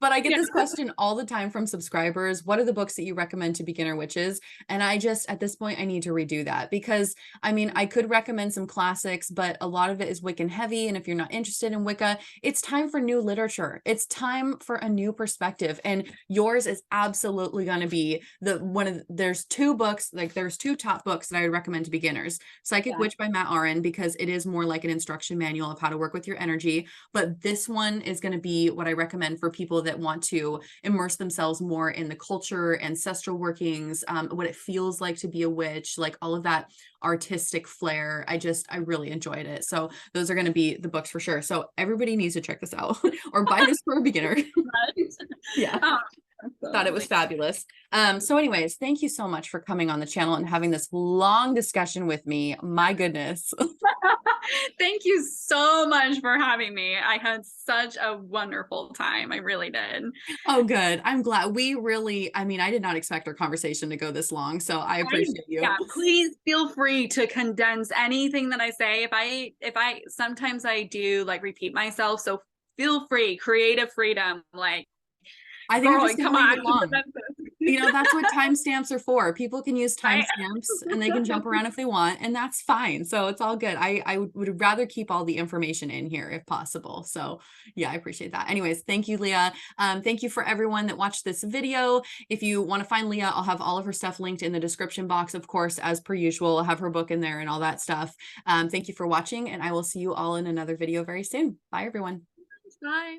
But I get Yeah. this question all the time from subscribers. What are the books that you recommend to beginner witches? And I just, at this point, I need to redo that because I mean, I could recommend some classics, but a lot of it is Wiccan heavy. And if you're not interested in Wicca, it's time for new literature. It's time for a new perspective. And yours is absolutely going to be there's two books, like there's two top books that I would recommend to beginners. Psychic Yeah. Witch by Matt Aron, because it is more like an instruction manual of how to work with your energy. But this one is going to be what I recommend for people that want to immerse themselves more in the culture, ancestral workings, what it feels like to be a witch, like all of that artistic flair. I really enjoyed it. So those are going to be the books for sure. So everybody needs to check this out or buy this for a beginner. Yeah. Thought it was fabulous. So anyways, thank you so much for coming on the channel and having this long discussion with me. My goodness. Thank you so much for having me. I had such a wonderful time. I really did. Oh, good. I'm glad. I mean, I did not expect our conversation to go this long, so I appreciate you. Yeah, please feel free to condense anything that I say. If I sometimes I do like repeat myself, so feel free, creative freedom. Like, I think I'm girl, just gonna come leave on. it long. You know, that's what timestamps are for. People can use Right? timestamps and they can jump around if they want, and that's fine. So it's all good. I would rather keep all the information in here if possible. So yeah, I appreciate that. Anyways, thank you, Leah. Thank you for everyone that watched this video. If you want to find Leah, I'll have all of her stuff linked in the description box, of course, as per usual. I'll have her book in there and all that stuff. Thank you for watching, and I will see you all in another video very soon. Bye, everyone. Bye.